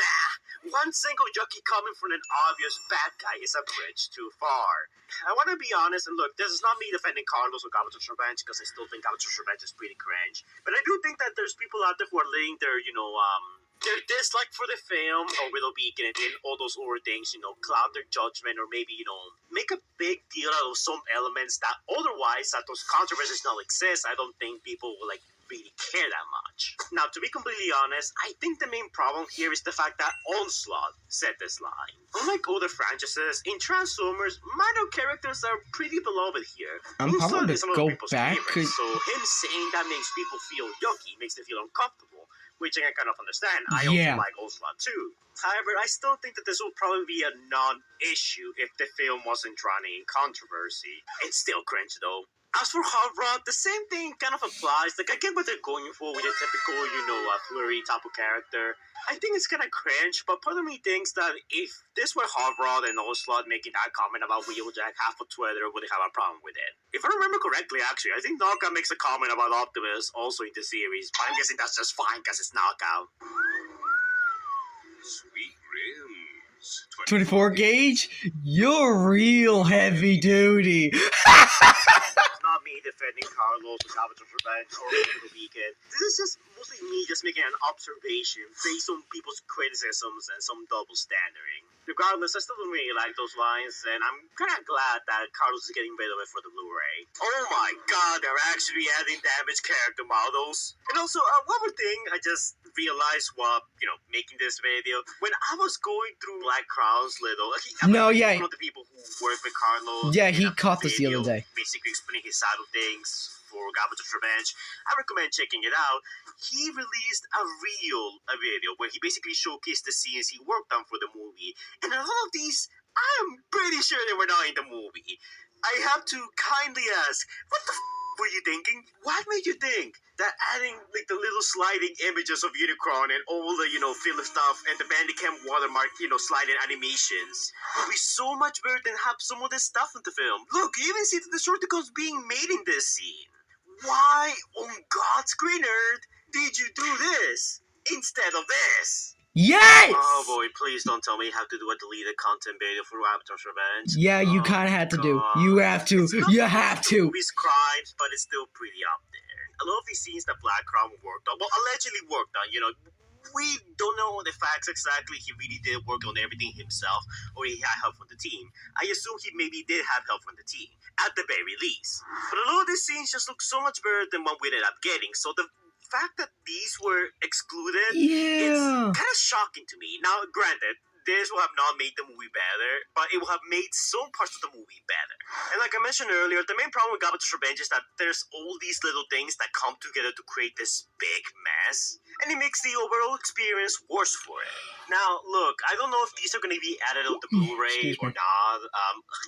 one single yucky coming from an obvious bad guy is a bridge too far. I want to be honest, and look, this is not me defending Carlos or Galvatron's Revenge, because I still think Galvatron's Revenge is pretty cringe. But I do think that there's people out there who are laying their, their dislike for the film, or will be getting in all those other things, cloud their judgment, or maybe, make a big deal out of some elements that otherwise, that those controversies don't exist. I don't think people will, really care that much. Now, to be completely honest, I think the main problem here is the fact that Onslaught said this line. Unlike other franchises, in Transformers, minor characters are pretty beloved here. I'm Onslaught probably is some to of go people's back, favorites, so him saying that makes people feel yucky, makes them feel uncomfortable, which I can kind of understand. I Yeah. also like Onslaught too. However, I still think that this will probably be a non-issue if the film wasn't drowning in controversy. It's still cringe though. As for Hot Rod, the same thing kind of applies. Like, I get what they're going for with a typical, flurry type of character. I think it's kind of cringe, but part of me thinks that if this were Hot Rod and Onslaught making that comment about Wheeljack, half of Twitter would have a problem with it. If I remember correctly, actually, I think Knockout makes a comment about Optimus also in the series, but I'm guessing that's just fine because it's Knockout. Sweet rims. 24 gauge? You're real heavy duty. Not me defending Carlos or Galvatron's Revenge or the Weekend. This is just mostly me just making an observation based on people's criticisms and some double standarding. Regardless, I still don't really like those lines, and I'm kind of glad that Carlos is getting rid of it for the Blu-ray. Oh my god, they're actually adding damaged character models. And also, one more thing I just realized while, making this video. When I was going through Black Crown's little... one of the people who worked with Carlos... Yeah, he caught this the other day. Basically explaining his side of things for Galvatron's Revenge. I recommend checking it out. He released a video where he basically showcased the scenes he worked on for the movie. And a lot of these, I am pretty sure they were not in the movie. I have to kindly ask, what the were you thinking? What made you think that adding the little sliding images of Unicron and all the, filler stuff and the Bandicam watermark, sliding animations would be so much better than have some of this stuff in the film? Look, you even see the shortcuts being made in this scene. Why on God's green earth did you do this instead of this? Yes! Oh boy, please don't tell me you have to do a deleted content video for Raptor's Revenge. Yeah, you kind of had to do. You have to. It's not You one have of the to. movie's crimes, but it's still pretty up there. A lot of these scenes that Black Crown worked on, well, allegedly worked on, we don't know the facts exactly. He really did work on everything himself, or he had help from the team. I assume he maybe did have help from the team, at the very least. But a lot of these scenes just look so much better than what we ended up getting. So the fact that these were excluded, it's Yeah. kind of shocking to me. Now, granted, this will have not made the movie better, but it will have made some parts of the movie better. And like I mentioned earlier, the main problem with Galvatron's Revenge is that there's all these little things that come together to create this big mess, and it makes the overall experience worse for it. Now, look, I don't know if these are going to be added on the Blu-ray Excuse or me. not.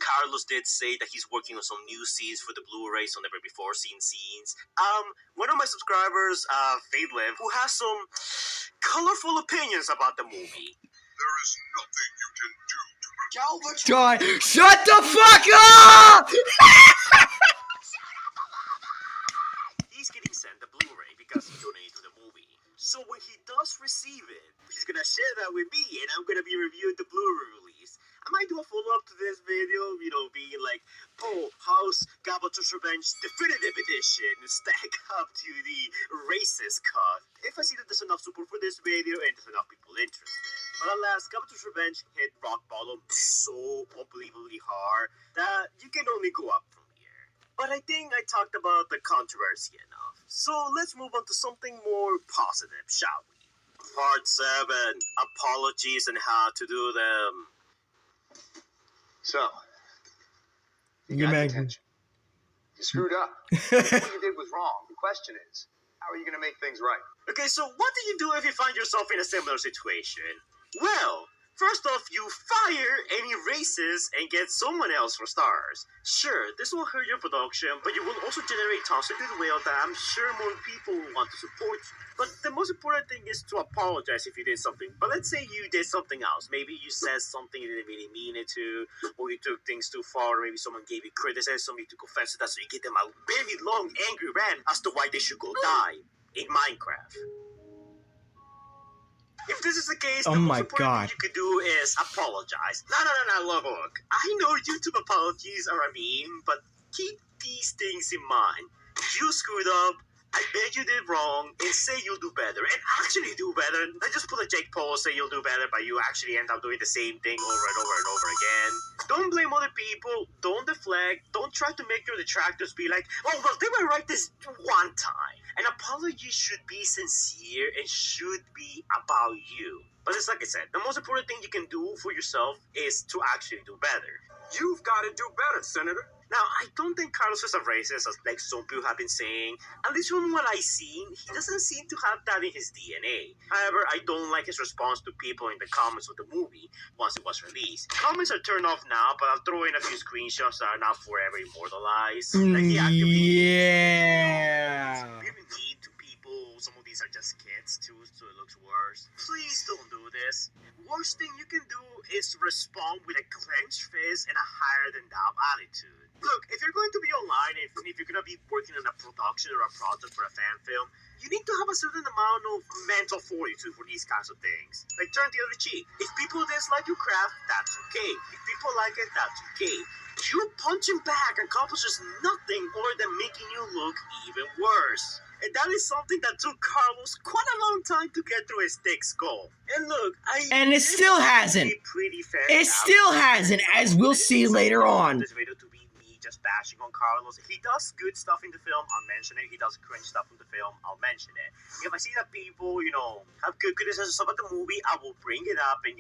Carlos did say that he's working on some new scenes for the Blu-ray, some never before seen scenes. One of my subscribers, Faith Liv, who has some colorful opinions about the movie. There is nothing you can do to Galvatron. Try. Shut the fuck up! He's getting sent the Blu-ray because he donated to the movie. So when he does receive it, he's gonna share that with me, and I'm gonna be reviewing the Blu-ray release. I might do a follow-up to this video, being like, oh, how's Galvatron's Revenge Definitive Edition stack up to the racist cut? If I see that there's enough support for this video and there's enough people interested. But alas, Galvatron's Revenge hit rock bottom so unbelievably hard that you can only go up from here. But I think I talked about the controversy enough. So let's move on to something more positive, shall we? Part 7, apologies and how to do them. So, You got make- detention. You screwed up. What you did was wrong. The question is, how are you going to make things right? Okay, so what do you do if you find yourself in a similar situation? Well, first off, you fire any races and get someone else for stars. Sure, this will hurt your production, but you will also generate tons of goodwill that I'm sure more people will want to support you. But the most important thing is to apologize if you did something. But let's say you did something else. Maybe you said something you didn't really mean it to, or you took things too far, or maybe someone gave you criticism, you took offense to that, so you give them a very long, angry rant as to why they should go die in Minecraft. If this is the case, Oh the my most important God. thing you could do is apologize. No, look. I know YouTube apologies are a meme, but keep these things in mind. You screwed up, I bet you did wrong, and say you'll do better, and actually do better. Not just pull a Jake Paul, say you'll do better, but you actually end up doing the same thing over and over and over again. Don't blame other people, don't deflect, don't try to make your detractors be like, oh, well, they were right this one time. An apology should be sincere and should be about you. But it's like I said, the most important thing you can do for yourself is to actually do better. You've got to do better, Senator. Now, I don't think Carlos is a racist, as like some people have been saying. At least from what I've seen, he doesn't seem to have that in his DNA. However, I don't like his response to people in the comments of the movie once it was released. Comments are turned off now, but I'll throw in a few screenshots that are not forever immortalized. Like he actively Yeah. really mean to people. Some of these are just kids too, so it looks worse. Please don't do this. Worst thing you can do is respond with a clenched fist and a higher than thou attitude. Look, if you're going to be online, if you're going to be working on a production or a project for a fan film, you need to have a certain amount of mental fortitude for these kinds of things. Like, turn the other cheek. If people dislike your craft, that's okay. If people like it, that's okay. You punching back accomplishes nothing more than making you look even worse. And that is something that took Carlos quite a long time to get through his thick skull. And look, And it still hasn't. Pretty fair It now. still hasn't, as we'll see later on. This video to be me just bashing on Carlos. If he does good stuff in the film, I'll mention it. If he does cringe stuff in the film, I'll mention it. If I see that people, have good criticisms about the movie, I will bring it up and,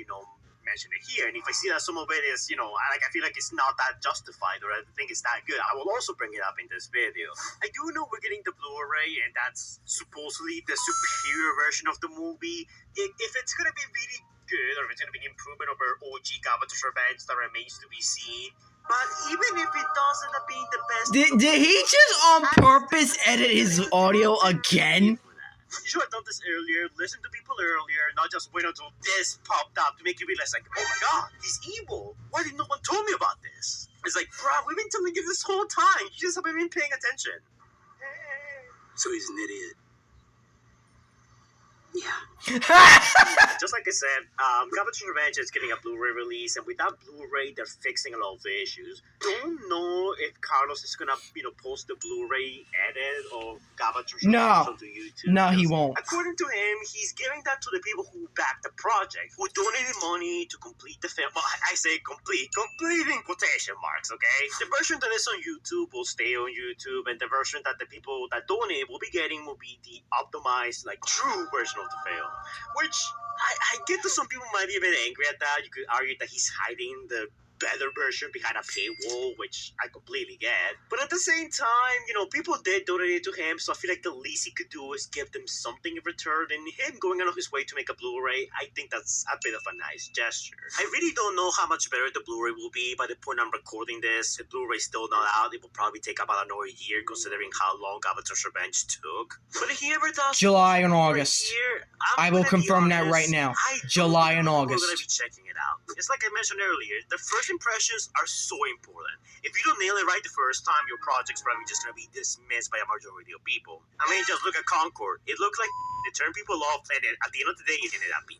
mention it here. And if I see that some of it is, I feel like it's not that justified or I think it's that good, I will also bring it up in this video. I do know we're getting the Blu-ray and that's supposedly the superior version of the movie. If it's gonna be really good or if it's gonna be an improvement over OG Galvatron's Revenge, that remains to be seen. But even if it does end up being the best, Did he just on purpose edit his audio again? You should have done this earlier, listen to people earlier, not just wait until this popped up to make you realize, like, oh my god, he's evil. Why did no one tell me about this? It's like, bro, we've been telling you this whole time. You just haven't been paying attention. So he's an idiot. Just like I said, Galvatron Revenge is getting a Blu-ray release, and with that Blu-ray, they're fixing a lot of the issues. Don't know if Carlos is gonna, post the Blu-ray edit of Galvatron Revenge onto YouTube. No, he won't. According to him, he's giving that to the people who backed the project, who donated money to complete the film. Well, I say complete in quotation marks, okay? The version that is on YouTube will stay on YouTube, and the version that the people that donate will be getting will be the optimized, true version of the film. Which, I get that some people might be a bit angry at that. You could argue that he's hiding the better version behind a paywall, which I completely get. But at the same time, people did donate to him, so I feel like the least he could do is give them something in return. And him going out of his way to make a Blu-ray, I think that's a bit of a nice gesture. I really don't know how much better the Blu-ray will be by the point I'm recording this. The Blu-ray's still not out. It will probably take about another year, considering how long Galvatron's Revenge took. But if he ever does July and August. I will confirm that right now. July and August. We're gonna be checking it out. It's like I mentioned earlier, the first impressions are so important. If you don't nail it right the first time, your project's probably just gonna be dismissed by a majority of people. I mean, just look at Concord. It looked like it turned people off, and at the end of the day, it ended up being.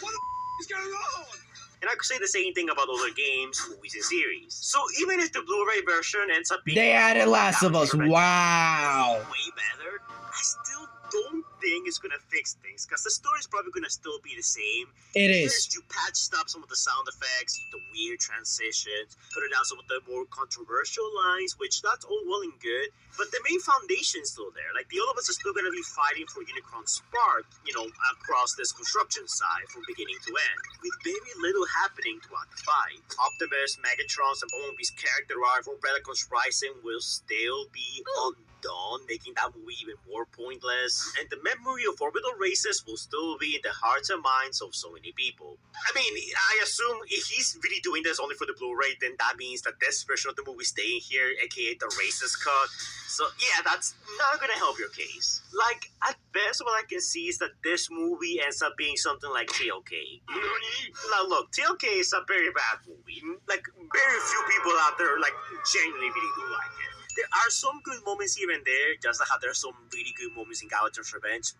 What is going on? And I could say the same thing about other games, movies, and series. So even if the Blu-ray version ends up being... They added Last of Us. Wow. ...way better, I still don't think it's gonna fix things, because the story's probably gonna still be the same. It is. Just you patched up some of the sound effects, the weird transitions, put it down some of the more controversial lines, which that's all well and good, but the main foundation's still there. Like, the all of us are still gonna be fighting for Unicron Spark, across this construction site from beginning to end, with very little happening throughout the fight. Optimus, Megatron's, and Bumblebee's character arc from Predacons Rising will still be undone, making that movie even more pointless. And the memory of orbital races will still be in the hearts and minds of so many people. I mean, I assume if he's really doing this only for the Blu-ray, then that means that this version of the movie staying here, aka the races cut. So yeah, that's not gonna help your case. Like, at best, what I can see is that this movie ends up being something like TLK. Now look, TLK is a very bad movie. Like, very few people out there, genuinely really do like it. There are some good moments here and there, just like how there are some really good moments in Galvatron's Revenge,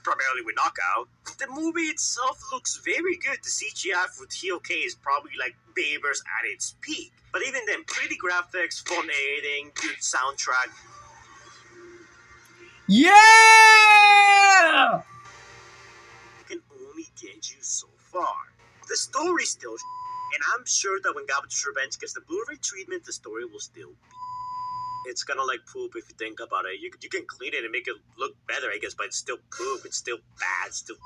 primarily with Knockout. The movie itself looks very good. The CGI for TLK is probably Baber's at its peak. But even then, pretty graphics, fun editing, good soundtrack. Yeah! Can only get you so far. The story's still and I'm sure that when Galvatron's Revenge gets the Blu-ray treatment, the story will still be. It's kind of like poop if you think about it. You can clean it and make it look better, I guess, but it's still poop. It's still bad. Still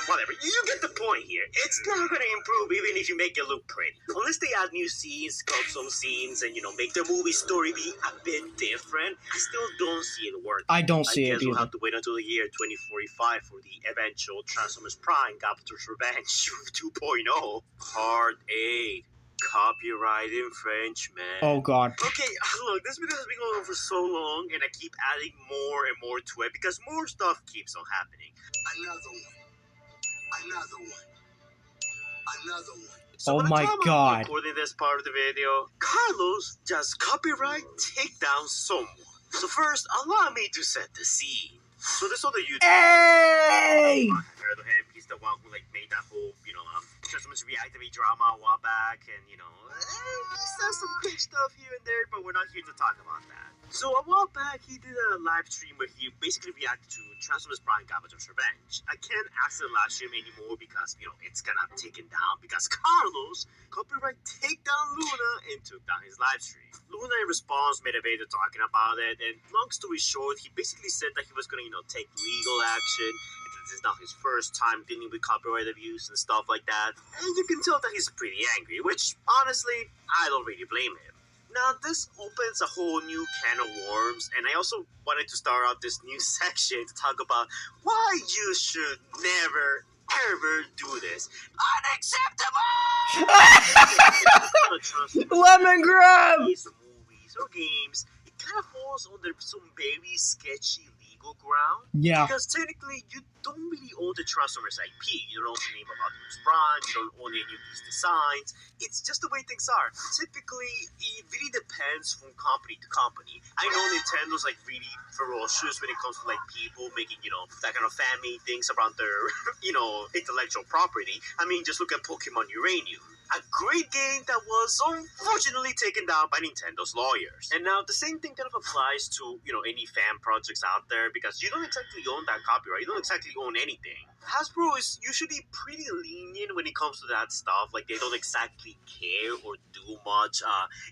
whatever. You get the point here. It's not going to improve even if you make it look pretty. Unless they add new scenes, cut some scenes, and, make the movie story be a bit different, I still don't see it working. I don't see it I guess we'll either. have to wait until the year 2045 for the eventual Transformers Prime Galvatron's Revenge 2.0. Part 8. Copyright infringement. Oh god. Okay, look, this video has been going on for so long, and I keep adding more and more to it because more stuff keeps on happening. Another one. Another one. Another one. So Oh by the my time I'm god. recording this part of the video, Carlos just copyright take down someone. So first, allow me to set the scene. So this other YouTuber, Hey! heard of him. He's the one who made that whole, Transformers Reactivate drama a while back, and he says some cringe stuff here and there, but we're not here to talk about that. So a while back, he did a live stream where he basically reacted to Transformers Prime Galvatron's Revenge. I can't access the live stream anymore because, it's gonna be taken down because Carlos copyright take down Luna and took down his live stream. Luna in response made a video talking about it, and long story short, he basically said that he was gonna, take legal action. This is not his first time dealing with copyright abuse and stuff like that. And you can tell that he's pretty angry, which, honestly, I don't really blame him. Now, this opens a whole new can of worms, and I also wanted to start out this new section to talk about why you should never, ever do this. Unacceptable! Lemongrass! Movies or games, it kind of falls under some very sketchy legal ground. Yeah. Because technically, you don't really own the Transformers IP. You don't own the name of Optimus Prime. You don't own any of these designs. It's just the way things are. Typically, it really depends from company to company. I know Nintendo's like really ferocious when it comes to like people making, that kind of fan-made things around their, intellectual property. I mean, just look at Pokemon Uranium. A great game that was unfortunately taken down by Nintendo's lawyers. And now the same thing kind of applies to, any fan projects out there, because you don't exactly own that copyright. You don't exactly own anything. Hasbro is usually pretty lenient when it comes to that stuff. Like, they don't exactly care or do much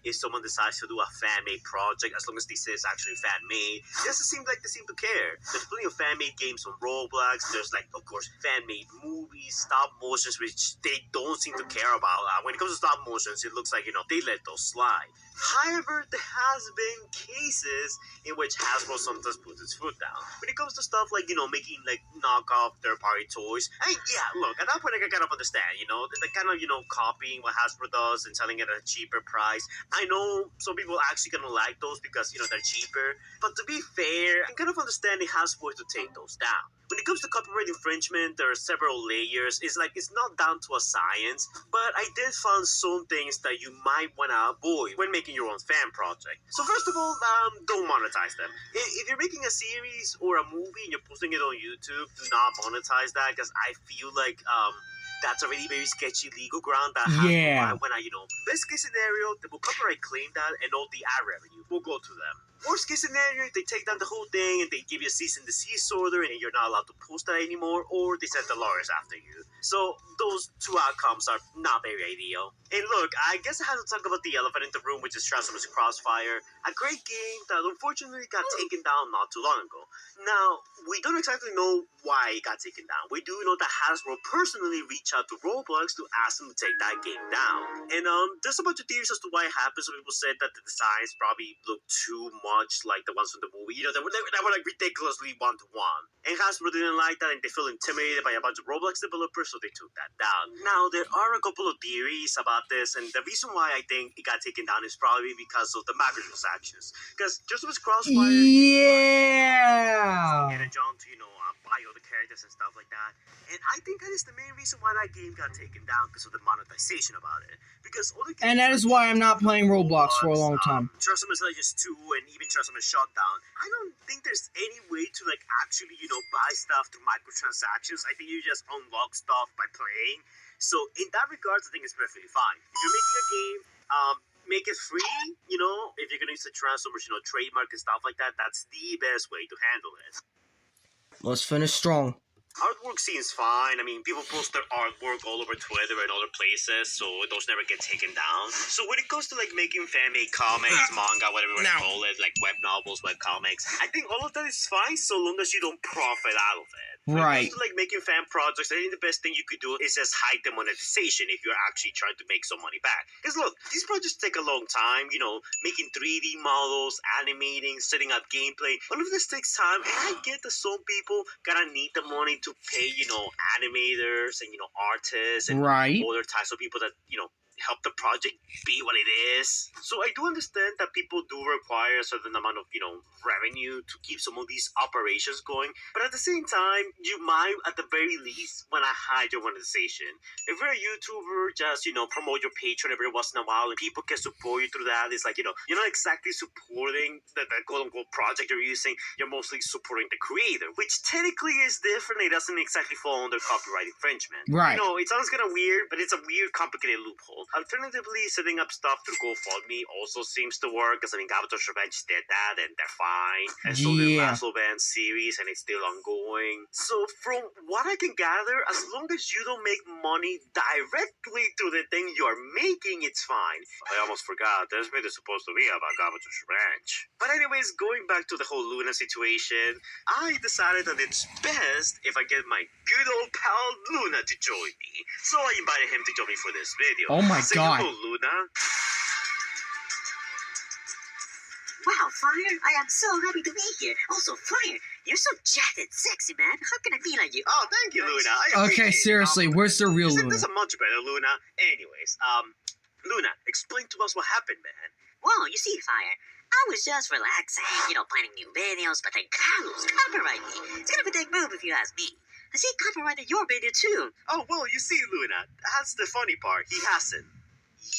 if someone decides to do a fan-made project, as long as this is actually fan-made. It doesn't seem like they seem to care. There's plenty of fan-made games on Roblox. There's, like, of course, fan-made movies, stop motions, which they don't seem to care about. When it comes to stop motions, it looks like, they let those slide. However, there has been cases in which Hasbro sometimes puts its foot down. When it comes to stuff like, making, like, knockoff third-party toys, yeah, look, at that point I can kind of understand, the kind of, copying what Hasbro does and selling it at a cheaper price. I know some people actually gonna like those because, they're cheaper, but to be fair, I can kind of understand it Hasbro to take those down. When it comes to copyright infringement, there are several layers. It's not down to a science, but I did find some things that you might want to avoid when making your own fan project. So first of all, don't monetize them. If you're making a series or a movie and you're posting it on YouTube, do not monetize that, because I feel like that's a really very sketchy legal ground that has when best case scenario, they will copyright claim that and all the ad revenue will go to them. Worst case scenario, they take down the whole thing and they give you a cease and desist order and you're not allowed to post that anymore, or they send the lawyers after you. So those two outcomes are not very ideal. And look, I guess I have to talk about the elephant in the room, which is Transformers Crossfire, a great game that unfortunately got taken down not too long ago. Now, we don't exactly know why it got taken down. We do know that Hasbro personally reached out to Roblox to ask them to take that game down. And there's a bunch of theories as to why it happened. Some people said that the designs probably look too much like the ones from the movie. They were like ridiculously one-to-one. And Hasbro didn't like that, and they feel intimidated by a bunch of Roblox developers, so they took that down. Now, there are a couple of theories about this, and the reason why I think it got taken down is probably because of the microtransactions. Because just was Crossfire, Indiana Jones to, buy all the characters and stuff like that. And I think that is the main reason why that game got taken down, because of the monetization about it. Because all the games, and that is why I'm not playing Roblox for a long time. Transformers Legends 2 and even Transformers Shutdown, I don't think there's any way to actually, buy stuff through microtransactions. I think you just unlock stuff by playing. So in that regard, I think it's perfectly fine. If you're making a game, make it free, if you're gonna use the Transformers, trademark and stuff like that, that's the best way to handle it. Let's finish strong. Artwork seems fine. I mean, people post their artwork all over Twitter and other places, so those never get taken down. So when it comes to making fan-made comics, manga, whatever you want to call it, like web novels, web comics, I think all of that is fine so long as you don't profit out of it. Right. When it comes to making fan projects, I think the best thing you could do is just hide the monetization if you're actually trying to make some money back. Because look, these projects take a long time, making 3D models, animating, setting up gameplay. All of this takes time, and I get that some people gotta need the money to pay, animators and, artists and other types of people that, help the project be what it is. So I do understand that people do require a certain amount of, revenue to keep some of these operations going. But at the same time, you might, at the very least, want to hide your monetization. If you're a YouTuber, just, promote your Patreon every once in a while, and people can support you through that. It's like, you're not exactly supporting the quote-unquote project you're using. You're mostly supporting the creator, which technically is different. It doesn't exactly fall under copyright infringement. Right. It sounds kind of weird, but it's a weird, complicated loophole. Alternatively, setting up stuff through GoFundMe also seems to work, because Galvatron's Revenge did that, and they're fine. And so the Last Band series, and it's still ongoing. So from what I can gather, as long as you don't make money directly through the thing you're making, it's fine. I almost forgot, there's really supposed to be about Galvatron's Revenge. But anyways, going back to the whole Luna situation, I decided that it's best if I get my good old pal Luna to join me. So I invited him to join me for this video. Oh my God. Hello, Luna. Wow, Fire, I am so happy to be here. Also, Fire, you're so jacked and sexy, man. How can I be like you? Oh, thank you, Luna. I Okay, seriously, where's the real Luna? This is much better, Luna. Anyways, Luna, explain to us what happened, man. Well, you see, Fire, I was just relaxing, planning new videos, but then Carlos copyrighted me. It's kind of a dick move if you ask me. Has he copyrighted your video too? Oh, well, you see, Luna, that's the funny part. He hasn't.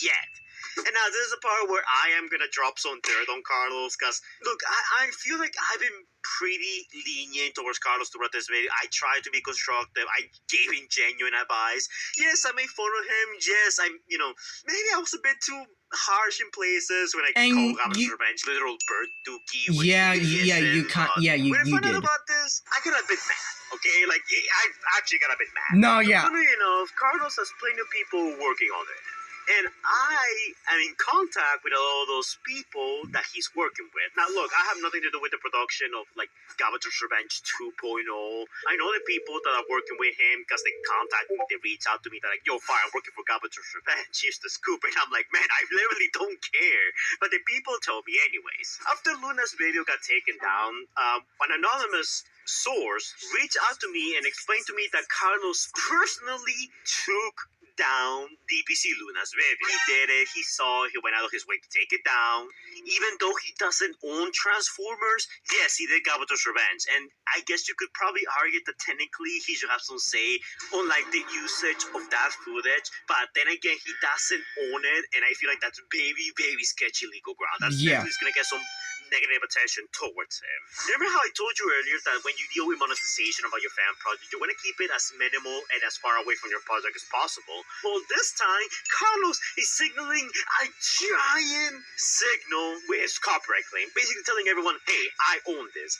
Yet. And now this is the part where I am gonna drop some dirt on Carlos, because, look, I feel like I've been pretty lenient towards Carlos throughout this video. I tried to be constructive. I gave him genuine advice. Yes, I made fun of him. Yes, maybe I was a bit too harsh in places when I called Galvatron's Revenge literal bird dookie. You When I found did. out about this, I got a bit mad. Okay, like I actually got a bit mad. No, yeah. Funny enough, Carlos has plenty of people working on it. And I am in contact with all those people that he's working with. Now, look, I have nothing to do with the production of, like, Galvatron's Revenge 2.0. I know the people that are working with him because they contact me, they reach out to me, they're like, yo, fire, I'm working for Galvatron's Revenge. Here's the scoop. And I'm like, man, I literally don't care. But the people told me anyways. After Luna's video got taken down, an anonymous source reached out to me and explained to me that Carlos personally took down DPC Luna's video. He did it, he went out of his way to take it down. Even though he doesn't own Transformers, yes, he did Galvatron's Revenge. And I guess you could probably argue that technically he should have some say on, like, the usage of that footage. But then again, he doesn't own it, and I feel like that's very, very sketchy legal ground. That's definitely gonna get some negative attention towards him. Remember how I told you earlier that when you deal with monetization about your fan project, you want to keep it as minimal and as far away from your project as possible? Well, this time, Carlos is signaling a giant signal with his copyright claim, basically telling everyone, hey, I own this,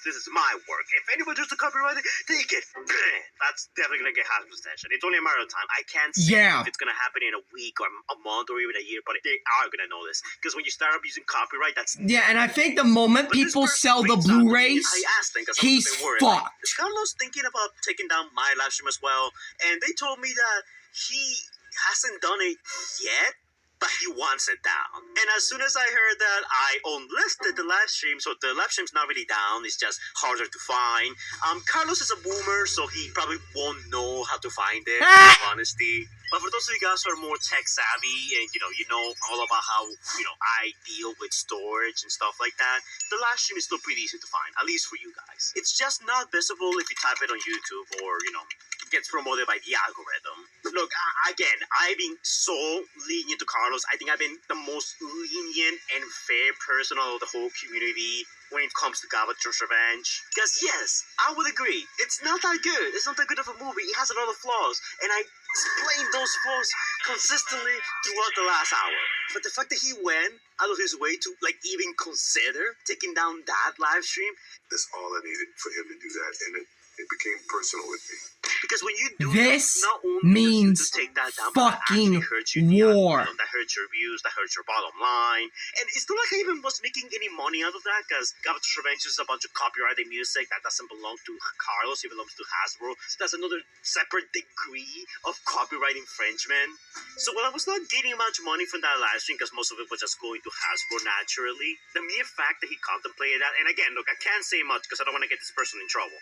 this is my work. If anyone tries to copyright it, they get banned. That's definitely going to get Hasbro's attention. It's only a matter of time. I can't say if it's going to happen in a week or a month or even a year, but they are going to know this. Because when you start abusing copyright, that's... Yeah, and I think the moment people sell the Blu-rays, he's fucked. Is Carlos thinking about taking down my live stream as well? And they told me that he hasn't done it yet, but he wants it down. And as soon as I heard that, I unlisted the live stream, so the live stream's not really down, it's just harder to find. Carlos is a boomer, so he probably won't know how to find it, in honesty. But for those of you guys who are more tech savvy and, you know all about how, I deal with storage and stuff like that, the live stream is still pretty easy to find, at least for you guys. It's just not visible if you type it on YouTube or, it gets promoted by the algorithm. Look, again, I've been so lenient to Carlos. I think I've been the most lenient and fair person of the whole community when it comes to Galvatron's Revenge. Because yes, I would agree, it's not that good. It's not that good of a movie. It has a lot of flaws, and I explained those flaws consistently throughout the last hour. But the fact that he went out of his way to, like, even consider taking down that live stream, That's all I needed for him to do that, and it became personal with me. because when you do This not only means does it take that down, fucking but that actually hurts you in the war. algorithm, that hurts your views, that hurts your bottom line. And it's not like I even was making any money out of that, because Galvatron's Revenge is a bunch of copyrighted music that doesn't belong to Carlos, it belongs to Hasbro. So that's another separate degree of copyright infringement. So while I was not getting much money from that live stream, because most of it was just going to Hasbro naturally, the mere fact that he contemplated that, and again, look, I can't say much because I don't want to get this person in trouble,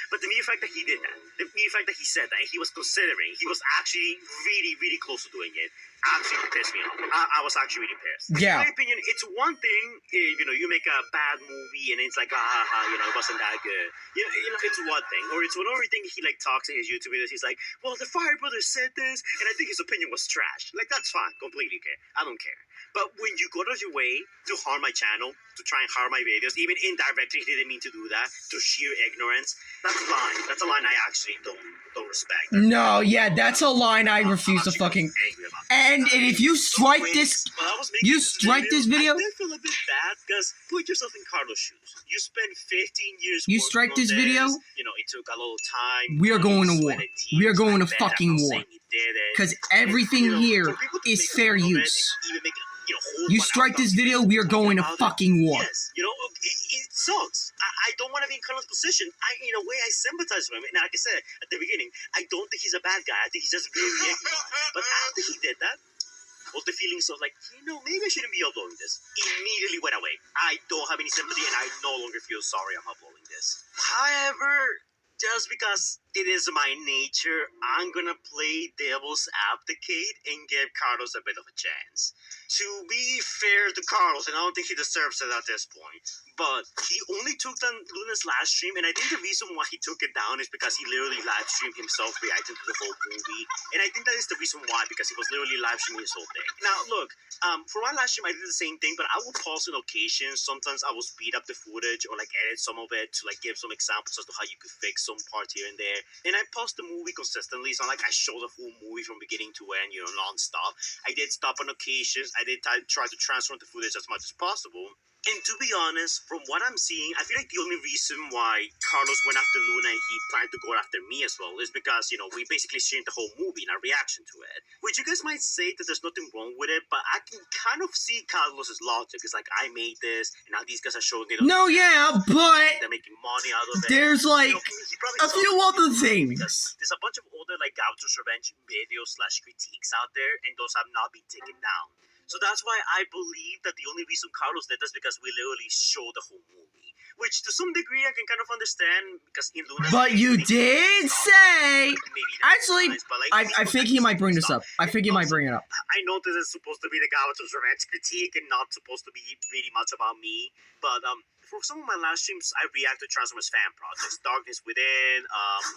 but the mere fact that he did that, the mere fact that he said that, he was considering, he was actually really, really close to doing it, actually pissed me off. I was actually really pissed. Yeah. In my opinion, it's one thing if, you make a bad movie and it's like, it wasn't that good. It's one thing. Or it's another thing, he, like, talks in his YouTube videos, he's like, well, the Fire Brothers said this, and I think his opinion was trash. Like, that's fine, completely okay. I don't care. But when you go out of your way to harm my channel, to try and harm my videos, even indirectly, he didn't mean to do that, to sheer ignorance, that's a line. That's a line I actually don't respect. No, yeah, that's a line I refuse to fucking... And if you strike this... You strike this video... I feel a bit bad, because put yourself in Carlos' shoes. You spent 15 years... You strike this video... It took a little time. We are going to war. We are going to fucking war. Because everything here is fair use. You strike this video, we are going to fucking war. Yes, it sucks. I don't want to be in Carlos' position. In a way, I sympathize with him. And like I said at the beginning, I don't think he's a bad guy. I think he's just very ignorant. But after he did that, all the feelings of like, maybe I shouldn't be uploading this immediately went away. I don't have any sympathy, and I no longer feel sorry I'm uploading this. However, just because It is my nature. I'm gonna play devil's advocate and give Carlos a bit of a chance. To be fair to Carlos, and I don't think he deserves it at this point, but he only took down Luna's live stream, and I think the reason why he took it down is because he literally live streamed himself reacting to the whole movie, and I think that is the reason why, because he was literally live streaming his whole thing. Now, look, for my live stream, I did the same thing, but I will pause on occasions. Sometimes I will speed up the footage or like edit some of it to like give some examples as to how you could fix some parts here and there. And I pause the movie consistently. It's not like I show the full movie from beginning to end, you know, non-stop. I did stop on occasions. I did try to transform the footage as much as possible. And to be honest, from what I'm seeing, I feel like the only reason why Carlos went after Luna and he planned to go after me as well is because, you know, we basically streamed the whole movie in our reaction to it. Which you guys might say that there's nothing wrong with it, but I can kind of see Carlos's logic. It's like, I made this, and now these guys are showing it. No, yeah, but they're making money out of it. there's like You know, he probably a saw few it other because things. there's a bunch of older like Galvatron's Revenge videos / critiques out there, and those have not been taken down. So that's why I believe that the only reason Carlos did this is because we literally show the whole movie. Which to some degree I can kind of understand because in Luna's But case, you they did say. maybe Actually, but, like, I think he might bring this up. I think he might bring it up. I know this is supposed to be the Galvatron's Revenge critique and not supposed to be really much about me, but for some of my live streams, I react to Transformers fan projects, Darkness Within,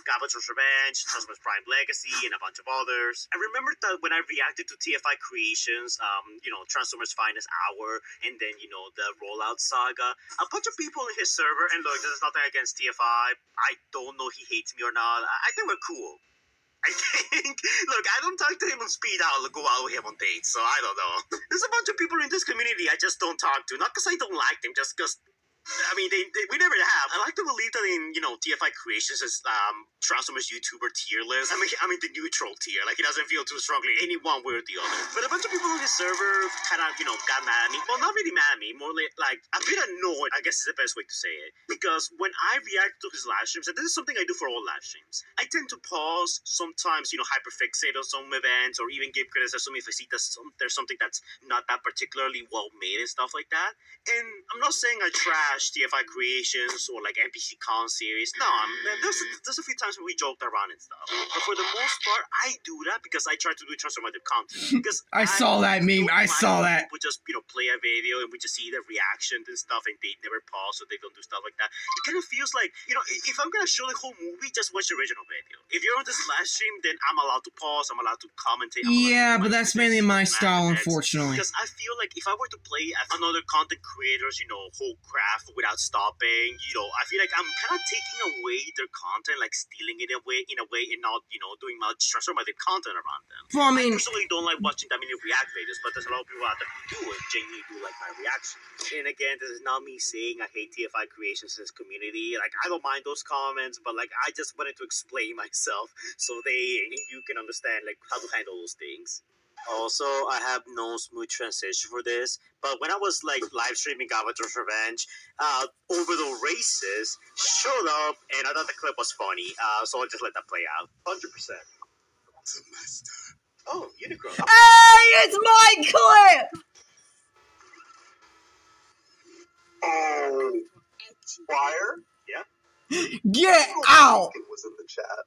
Galvatron's Revenge, Transformers Prime Legacy, and a bunch of others. I remember that when I reacted to TFI Creations, you know, Transformers Finest Hour, and then, you know, the Rollout Saga, a bunch of people in his server, and look, this is nothing against TFI, I don't know if he hates me or not, I think we're cool. I think, look, I don't talk to him on speed dial or go out with him on dates, so I don't know. There's a bunch of people in this community I just don't talk to, not because I don't like them, just because, I mean, we never have. I like to believe that in, you know, TFI Creations is Transformers YouTuber tier list. I mean the neutral tier. Like, he doesn't feel too strongly any one way or the other. But a bunch of people on his server kind of, you know, got mad at me. Well, not really mad at me. More like a bit annoyed, I guess is the best way to say it. Because when I react to his live streams, and this is something I do for all live streams, I tend to pause, sometimes, you know, hyperfixate on some events, or even give criticism if I see that there's something that's not that particularly well made and stuff like that. And I'm not saying I trash TFI Creations or like NPC Con series. No, there's a few times where we joked around and stuff. But for the most part, I do that because I try to do transformative content. Because I saw that meme. I saw that. People just, you know, play a video and we just see their reactions and stuff, and they never pause or they don't do stuff like that. It kind of feels like, you know, if I'm gonna show the whole movie, just watch the original video. If you're on this live stream, then I'm allowed to pause. I'm allowed to commentate. Yeah, but that's mainly my style, unfortunately. Because I feel like if I were to play another content creator's, you know, whole craft without stopping, you know, I feel like I'm kind of taking away their content, like stealing it away in a way, and not, you know, doing much transformative content around them. Well, I mean, personally don't like watching that many react videos, but there's a lot of people out there who do and genuinely do like my reactions. And again, this is not me saying I hate TFI Creations as community. Like, I don't mind those comments, but like, I just wanted to explain myself so you can understand like how to handle those things. Also, I have no smooth transition for this, but when I was like live streaming Galvatron's Revenge, Over the Races showed up, and I thought the clip was funny, so I'll just let that play out. 100%. Oh, Unicron. hey, it's my clip. Oh, Fire? Get out. It was in the chat.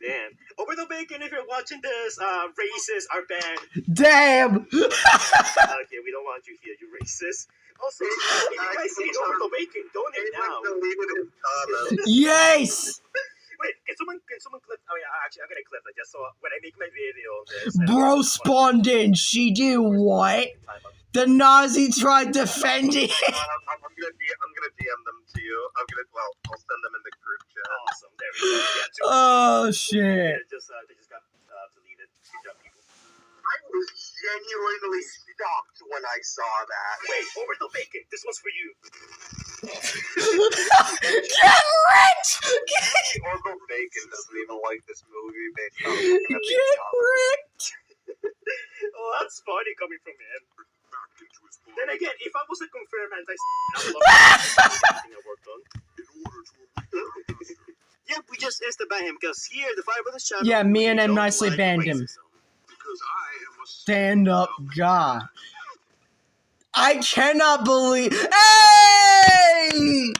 Damn. Over the Bacon, if you're watching this, racists are banned. Damn. Okay, we don't want you here, you racist. Also, if you guys see Over the Bacon, donate now. Yes. Wait, can someone clip? Oh yeah, actually, I'm gonna clip it just so when I make my video on this. Bro spawned in. She did what? The Nazi tried defending. I'm gonna DM them to you. I'll send them in the group chat. Awesome, there we go. Yeah, Oh shit. they just got deleted. Good job, people. I was genuinely shocked when I saw that. Wait, Over the Bacon, this one's for you. Get rich. Orville Bacon doesn't even like this movie based on Get rich. Oh, that's funny coming from him. Then again, if I was a confirmed I would worked on. Yeah, we just insta-ban him because here the Fire Brothers channel. Yeah, me and we him don't nicely like banned him. racism. Because I am a Stand up, God. I cannot believe. Hey!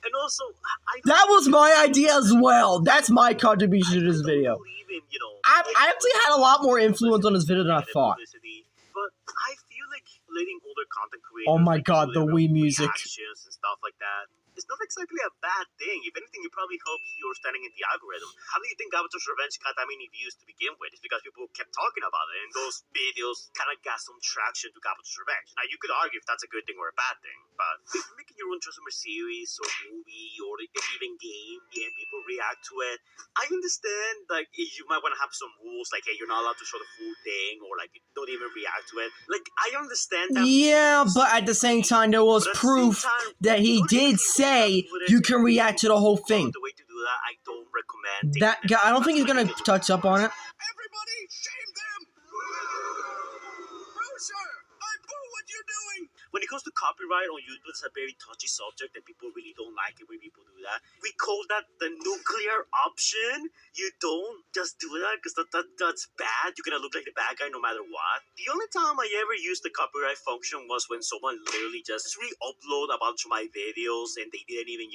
And And also, I That was my idea as well. That's my contribution to this video. believe in, you know, I actually had a lot more influence on this video than I thought. publicity, but I feel like letting older content creators Oh my like, god, do the their Wii own music. reactions and stuff like that. It's not exactly a bad thing. If anything, it probably helps your standing in the algorithm. How do you think Galvatron's Revenge got that many views to begin with? It's because people kept talking about it, and those videos kind of got some traction to Galvatron's Revenge. Now, you could argue if that's a good thing or a bad thing, but if you're making your own Transformer series or movie or even game, and people react to it, I understand, like, you might want to have some rules, like, hey, you're not allowed to show the full thing, or, like, don't even react to it. Like, I understand that. Yeah, but at the same time, there was proof that he did say you can react to the whole thing. The way to do that, I don't recommend That guy, I don't think he's gonna touch up on it. Everybody, shame them! Browser, I boo what you're doing! When it comes to copyright on YouTube, it's a very touchy subject and people really don't like it when people do that. We call that the nuclear option. You don't just do that because that's bad. You're gonna look like the bad guy no matter what. The only time I ever used the copyright function was when someone literally just re-upload a bunch of my videos and they didn't even,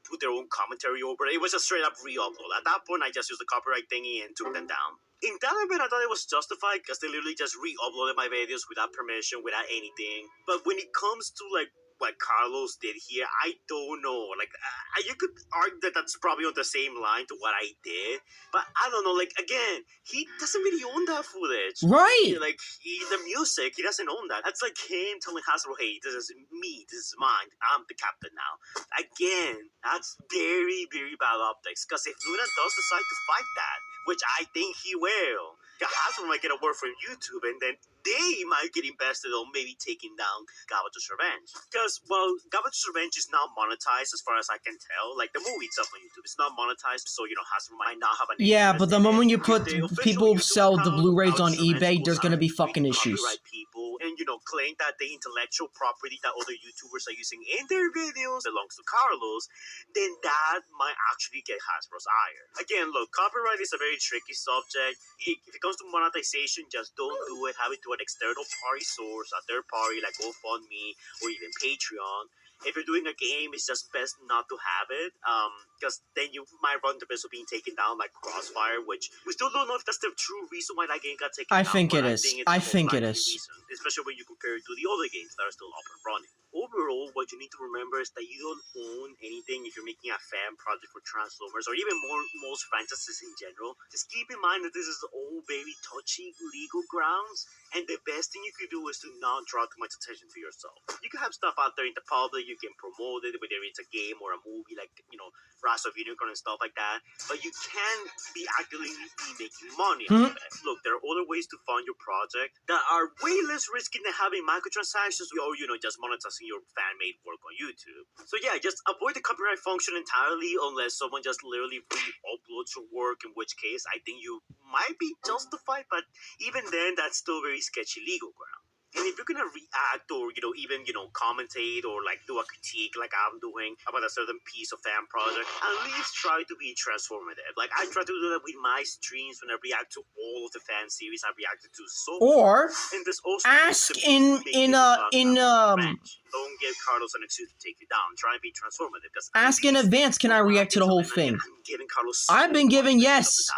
put their own commentary over it. It was a straight up re-upload. At that point, I just used the copyright thingy and took them down. In that event, I thought it was justified because they literally just re-uploaded my videos without permission, without anything. But when it comes to, like, what Carlos did here, I don't know. Like, you could argue that that's probably on the same line to what I did. But I don't know. Like, again, he doesn't really own that footage. Right. Like, the music, he doesn't own that. That's like him telling Hasbro, hey, this is me. This is mine. I'm the captain now. Again, that's very, very bad optics. Because if Luna does decide to fight that, which I think he will, Hasbro might get a word from YouTube, and then they might get invested on maybe taking down Galvatron's Revenge. Because, well, Galvatron's Revenge is not monetized as far as I can tell. Like, the movie itself on YouTube, it's not monetized, so, Hasbro might not have an Yeah, but the moment you put people sell the Blu-rays on Galvatron's eBay, Revenge there's gonna be fucking goes issues. copyright people and, claim that the intellectual property that other YouTubers are using in their videos belongs to Carlos, then that might actually get Hasbro's ire. Again, look, copyright is a very tricky subject. If it comes to monetization, just don't do it. Have it to an external party source, a third party like GoFundMe or even Patreon. If you're doing a game, it's just best not to have it, because then you might run the risk of being taken down like Crossfire, which we still don't know if that's the true reason why that game got taken down. I think it is. I think it is. Especially when you compare it to the other games that are still up and running. Overall, what you need to remember is that you don't own anything if you're making a fan project for Transformers or even most franchises in general. Just keep in mind that this is all very touchy legal grounds, and the best thing you can do is to not draw too much attention to yourself. You can have stuff out there in the public, you can promote it, whether it's a game or a movie like, Rise of Unicorn and stuff like that, but you can't be actively making money out of it. Look, there are other ways to fund your project that are way less risky than having microtransactions or, just monetizing your fan-made work on YouTube. So yeah, just avoid the copyright function entirely unless someone just literally re-uploads your work, in which case I think you might be justified, but even then, that's still very sketchy legal ground. And if you're gonna react or, even, commentate or, like, do a critique like I'm doing about a certain piece of fan project, at least try to be transformative. Like, I try to do that with my streams when I react to all of the fan series I reacted to so Or and there's also ask don't give Carlos an excuse to take you down. Try and be transformative. Ask in advance, can I react to the whole thing? I'm giving Carlos I've been given yes.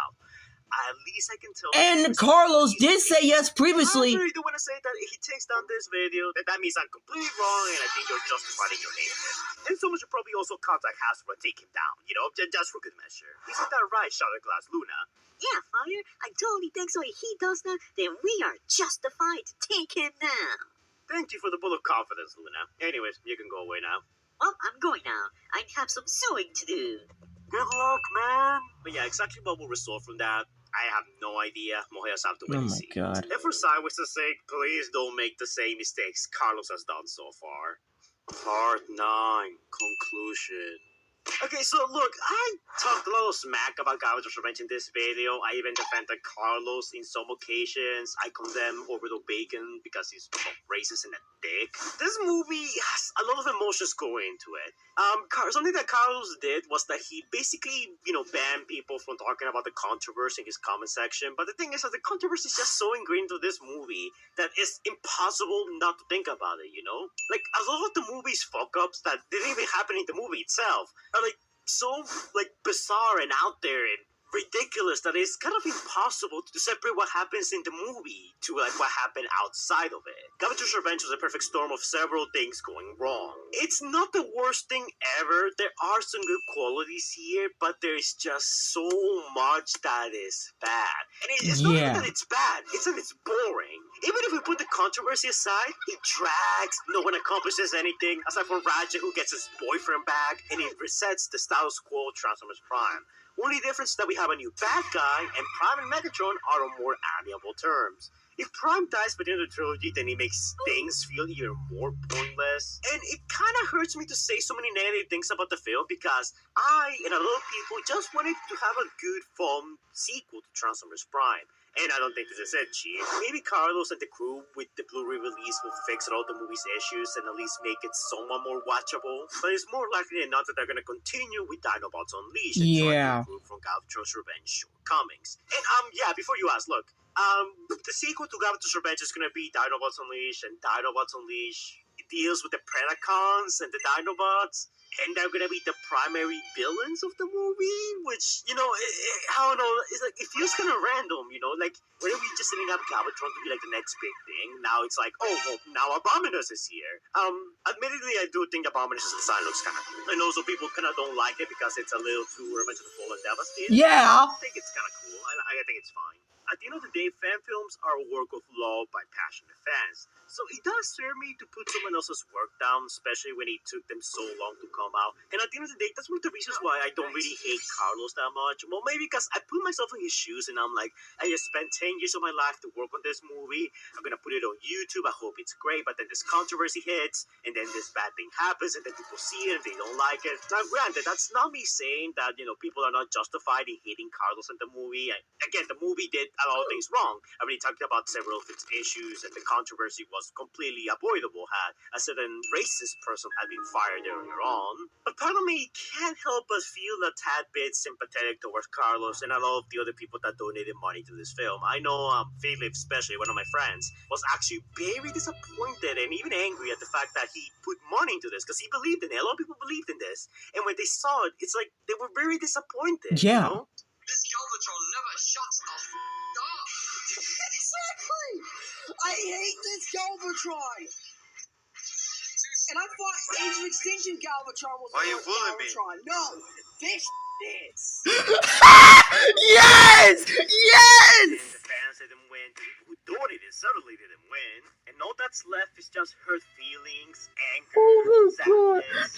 At least I can tell. And Carlos did say yes previously. I really do want to say that if he takes down this video, that means I'm completely wrong, and I think you're justified in your hate. And someone should probably also contact Hasbro and take him down, just for good measure. Isn't that right, Shadowglass Luna? Yeah, Fire, I totally think so. If he does that, then we are justified to take him down. Thank you for the vote of confidence, Luna. Anyways, you can go away now. Well, I'm going now. I have some sewing to do. Good luck, man. But yeah, exactly what will result from that, I have no idea. We'll just have to wait and see. Oh my god. And for Sideways' sake, please don't make the same mistakes Carlos has done so far. Part 9, Conclusion. Okay, so look, I talked a lot little smack about Galvatron's Revenge in this video. I even defended Carlos in some occasions. I condemn Orbital Bacon because he's racist and a dick. This movie has a lot of emotions going into it. Something that Carlos did was that he basically, banned people from talking about the controversy in his comment section. But the thing is that the controversy is just so ingrained into this movie that it's impossible not to think about it, Like, a lot of the movie's fuck-ups that didn't even happen in the movie itself are, so bizarre and out there and ridiculous that it's kind of impossible to separate what happens in the movie to what happened outside of it. Galvatron's Revenge was a perfect storm of several things going wrong. It's not the worst thing ever. There are some good qualities here, but there's just so much that is bad. And it's not even that it's bad, it's that it's boring. Even if we put the controversy aside, it drags, no one accomplishes anything, aside from Raja who gets his boyfriend back, and it resets the status quo of Transformers Prime. Only difference is that we have a new bad guy, and Prime and Megatron are on more amiable terms. If Prime dies by the end of the trilogy, then it makes things feel even more pointless. And it kind of hurts me to say so many negative things about the film because I and a lot of people just wanted to have a good, fun sequel to Transformers Prime. And I don't think this is it, Chief. Maybe Carlos and the crew with the Blu-ray release will fix all the movie's issues and at least make it somewhat more watchable. But it's more likely than not that they're going to continue with Dinobots Unleashed and try to improve from Galvatron's Revenge shortcomings. And before you ask, look, the sequel to Galvatron's Revenge is going to be Dinobots Unleashed, and Dinobots Unleashed deals with the Predacons and the Dinobots. And they're gonna be the primary villains of the movie, which, I don't know, it's like, it feels kind of random, like, where are we just setting up Galvatron to be like the next big thing? Now it's like, oh, well, now Abominus is here. Admittedly, I do think Abominus' design looks kind of cool. I know some people kind of don't like it because it's a little too Revenge of the Fallen devastated. Yeah. I think it's kind of cool. I think it's fine. At the end of the day, fan films are a work of love by passionate fans. So it does serve me to put someone else's work down, especially when it took them so long to come out. And at the end of the day, that's one of the reasons why I don't really hate Carlos that much. Well, maybe because I put myself in his shoes and I'm like, I just spent 10 years of my life to work on this movie. I'm going to put it on YouTube. I hope it's great. But then this controversy hits and then this bad thing happens and then people see it and they don't like it. Now, granted, that's not me saying that, people are not justified in hating Carlos in the movie. Again, the movie did a lot of things wrong. I already talked about several of its issues, and the controversy was completely avoidable had a certain racist person had been fired earlier on. But part of me can't help but feel a tad bit sympathetic towards Carlos and a lot of the other people that donated money to this film. I know Philip, especially one of my friends, was actually very disappointed and even angry at the fact that he put money into this because he believed in it. A lot of people believed in this, and when they saw it, it's like they were very disappointed. Yeah. This Galvatron never shuts the f*** up. Exactly! I hate this Galvatron! And I thought Age of Extinction Galvatron was Why the you worst bullying me? Galvatron. No, this is. Yes! Yes! And the fans didn't win. The people who donated certainly didn't win. And all that's left is just hurt feelings, anger, sadness.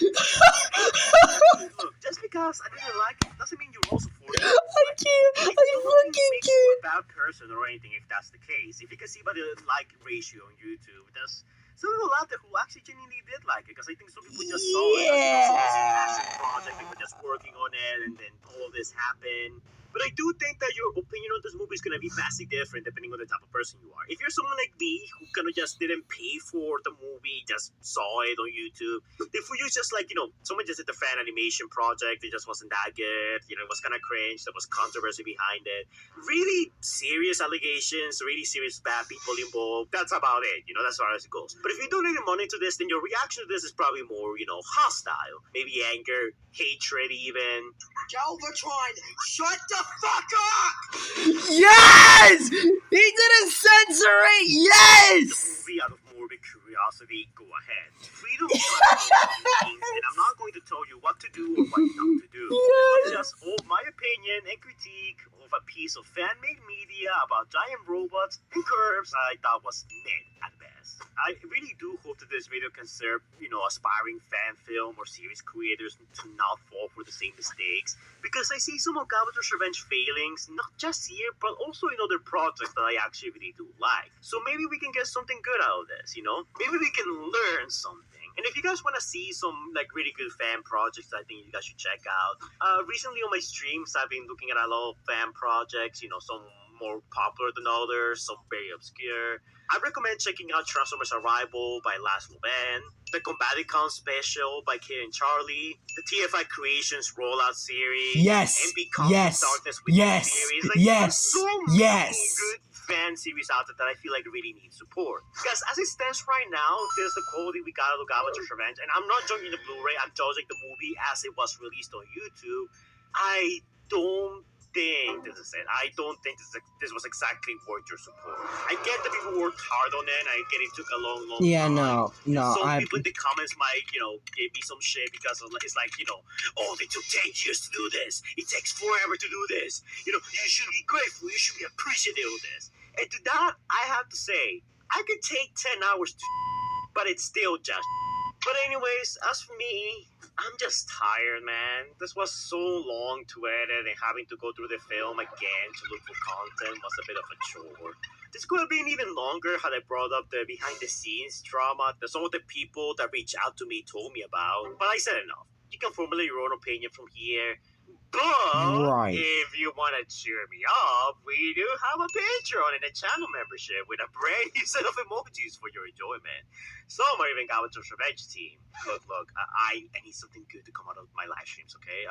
Look, just because I didn't like it doesn't mean you're also for it. I can't. I fucking Makes can't. you a bad person or anything if that's the case. If you can see by the like ratio on YouTube, there's some people out there who actually genuinely did like it because I think some people just saw it as this passion project, people just working on it, and then all of this happened. But I do think that your opinion on this movie is going to be vastly different depending on the type of person you are. If you're someone like me who kind of just didn't pay for the movie, just saw it on YouTube, if you just like, someone just did the fan animation project, it just wasn't that good, it was kind of cringe, there was controversy behind it, really serious allegations, really serious bad people involved, that's about it, that's as far as it goes. But if you donate money to this, then your reaction to this is probably more, hostile, maybe anger, hatred even. Galvatron, shut the fuck up! Yes! He didn't censor it! Yes! Movie out of morbid curiosity, go ahead. Freedom of things, and I'm not going to tell you what to do or what not to do. It's just all my opinion and critique of a piece of fan-made media about giant robots and curves I thought was mid at best. I really do hope that this video can serve, aspiring fan film or series creators to not fall for the same mistakes, because I see some of Galvatron's Revenge failings, not just here, but also in other projects that I actually really do like. So maybe we can get something good out of this, Maybe we can learn something. And if you guys want to see some like really good fan projects, I think you guys should check out. Recently on my streams, I've been looking at a lot of fan projects. Some more popular than others, some very obscure. I recommend checking out Transformers Arrival by Last Loban, the Combaticon Special by Kid and Charlie, the TFI Creations Rollout Series, Yes. MB Comics Darkness with series. There's so many good fan series out there that I feel like really need support. Because as it stands right now, there's the quality we got out of Galvatron's Revenge, and I'm not judging the Blu-ray, I'm judging the movie as it was released on YouTube. I don't think this is it. I don't think this was exactly worth your support. I get that people worked hard on it, and I get it took a long time. Yeah, no. Some people in the comments might, give me some shit because it's like, oh, they took 10 years to do this. It takes forever to do this. You should be grateful. You should be appreciative of this. And to that, I have to say, I could take 10 hours to but it's still just. But anyways, as for me, I'm just tired, man. This was so long to edit, and having to go through the film again to look for content was a bit of a chore. This could have been even longer had I brought up the behind-the-scenes drama that some of the people that reached out to me told me about. But I said enough. You can formulate your own opinion from here. But if you want to cheer me up, we do have a Patreon and a channel membership with a brand new set of emojis for your enjoyment. Some are even Galvatron's Revenge team. Look, I need something good to come out of my live streams, okay?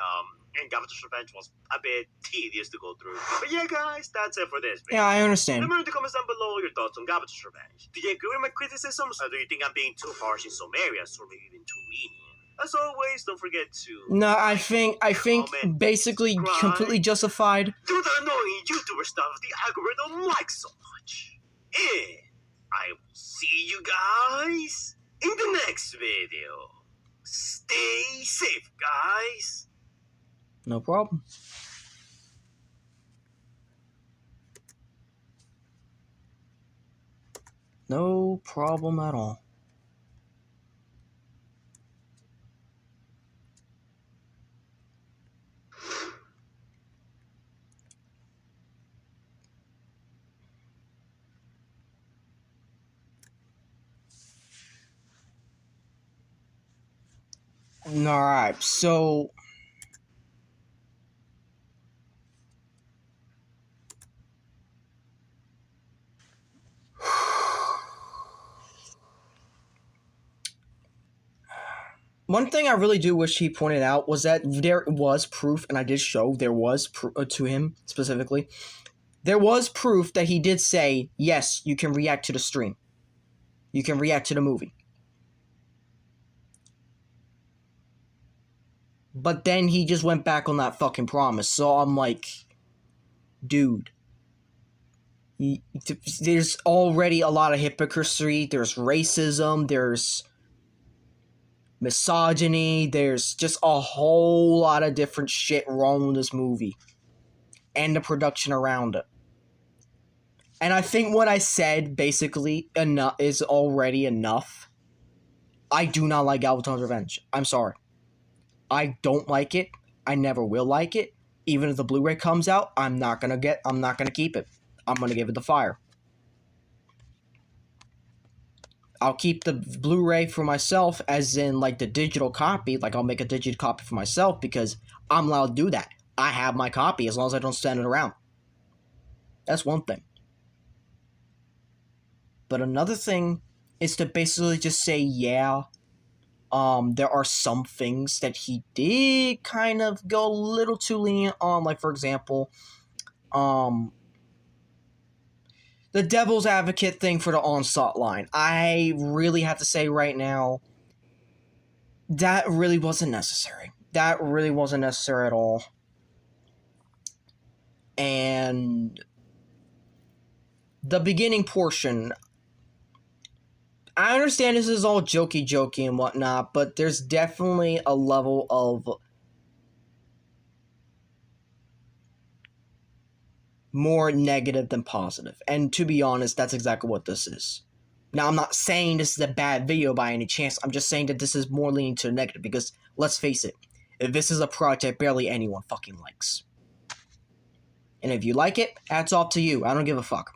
And Galvatron's Revenge was a bit tedious to go through. But yeah, guys, that's it for this video. Yeah, I understand. Let me know in the comments down below your thoughts on Galvatron's Revenge. Do you agree with my criticisms, or do you think I'm being too harsh in some areas, or maybe even too lenient? As always, don't forget to... No, I think basically completely justified. Do the annoying YouTuber stuff the algorithm likes so much. And I will see you guys in the next video. Stay safe, guys. No problem. No problem at all. Alright, so one thing I really do wish he pointed out was that there was proof, and I did show there was to him specifically, there was proof that he did say, yes, you can react to the stream. You can react to the movie. But then he just went back on that fucking promise. So I'm like, dude. There's already a lot of hypocrisy. There's racism. There's misogyny. There's just a whole lot of different shit wrong with this movie. And the production around it. And I think what I said, basically, enough is already enough. I do not like Galvatron's Revenge. I'm sorry. I don't like it. I never will like it. Even if the Blu-ray comes out, I'm not gonna keep it. I'm gonna give it the fire. I'll keep the Blu-ray for myself, as in, like, the digital copy. Like, I'll make a digital copy for myself, because I'm allowed to do that. I have my copy, as long as I don't send it around. That's one thing. But another thing is to basically just say, yeah, there are some things that he did kind of go a little too lenient on, like, for example, the devil's advocate thing for the onslaught line. I really have to say right now, that really wasn't necessary. That really wasn't necessary at all. And the beginning portion, I understand this is all jokey and whatnot, but there's definitely a level of more negative than positive. And to be honest, that's exactly what this is. Now, I'm not saying this is a bad video by any chance. I'm just saying that this is more leaning to the negative, because, let's face it, if this is a project barely anyone fucking likes. And if you like it, hats off to you. I don't give a fuck.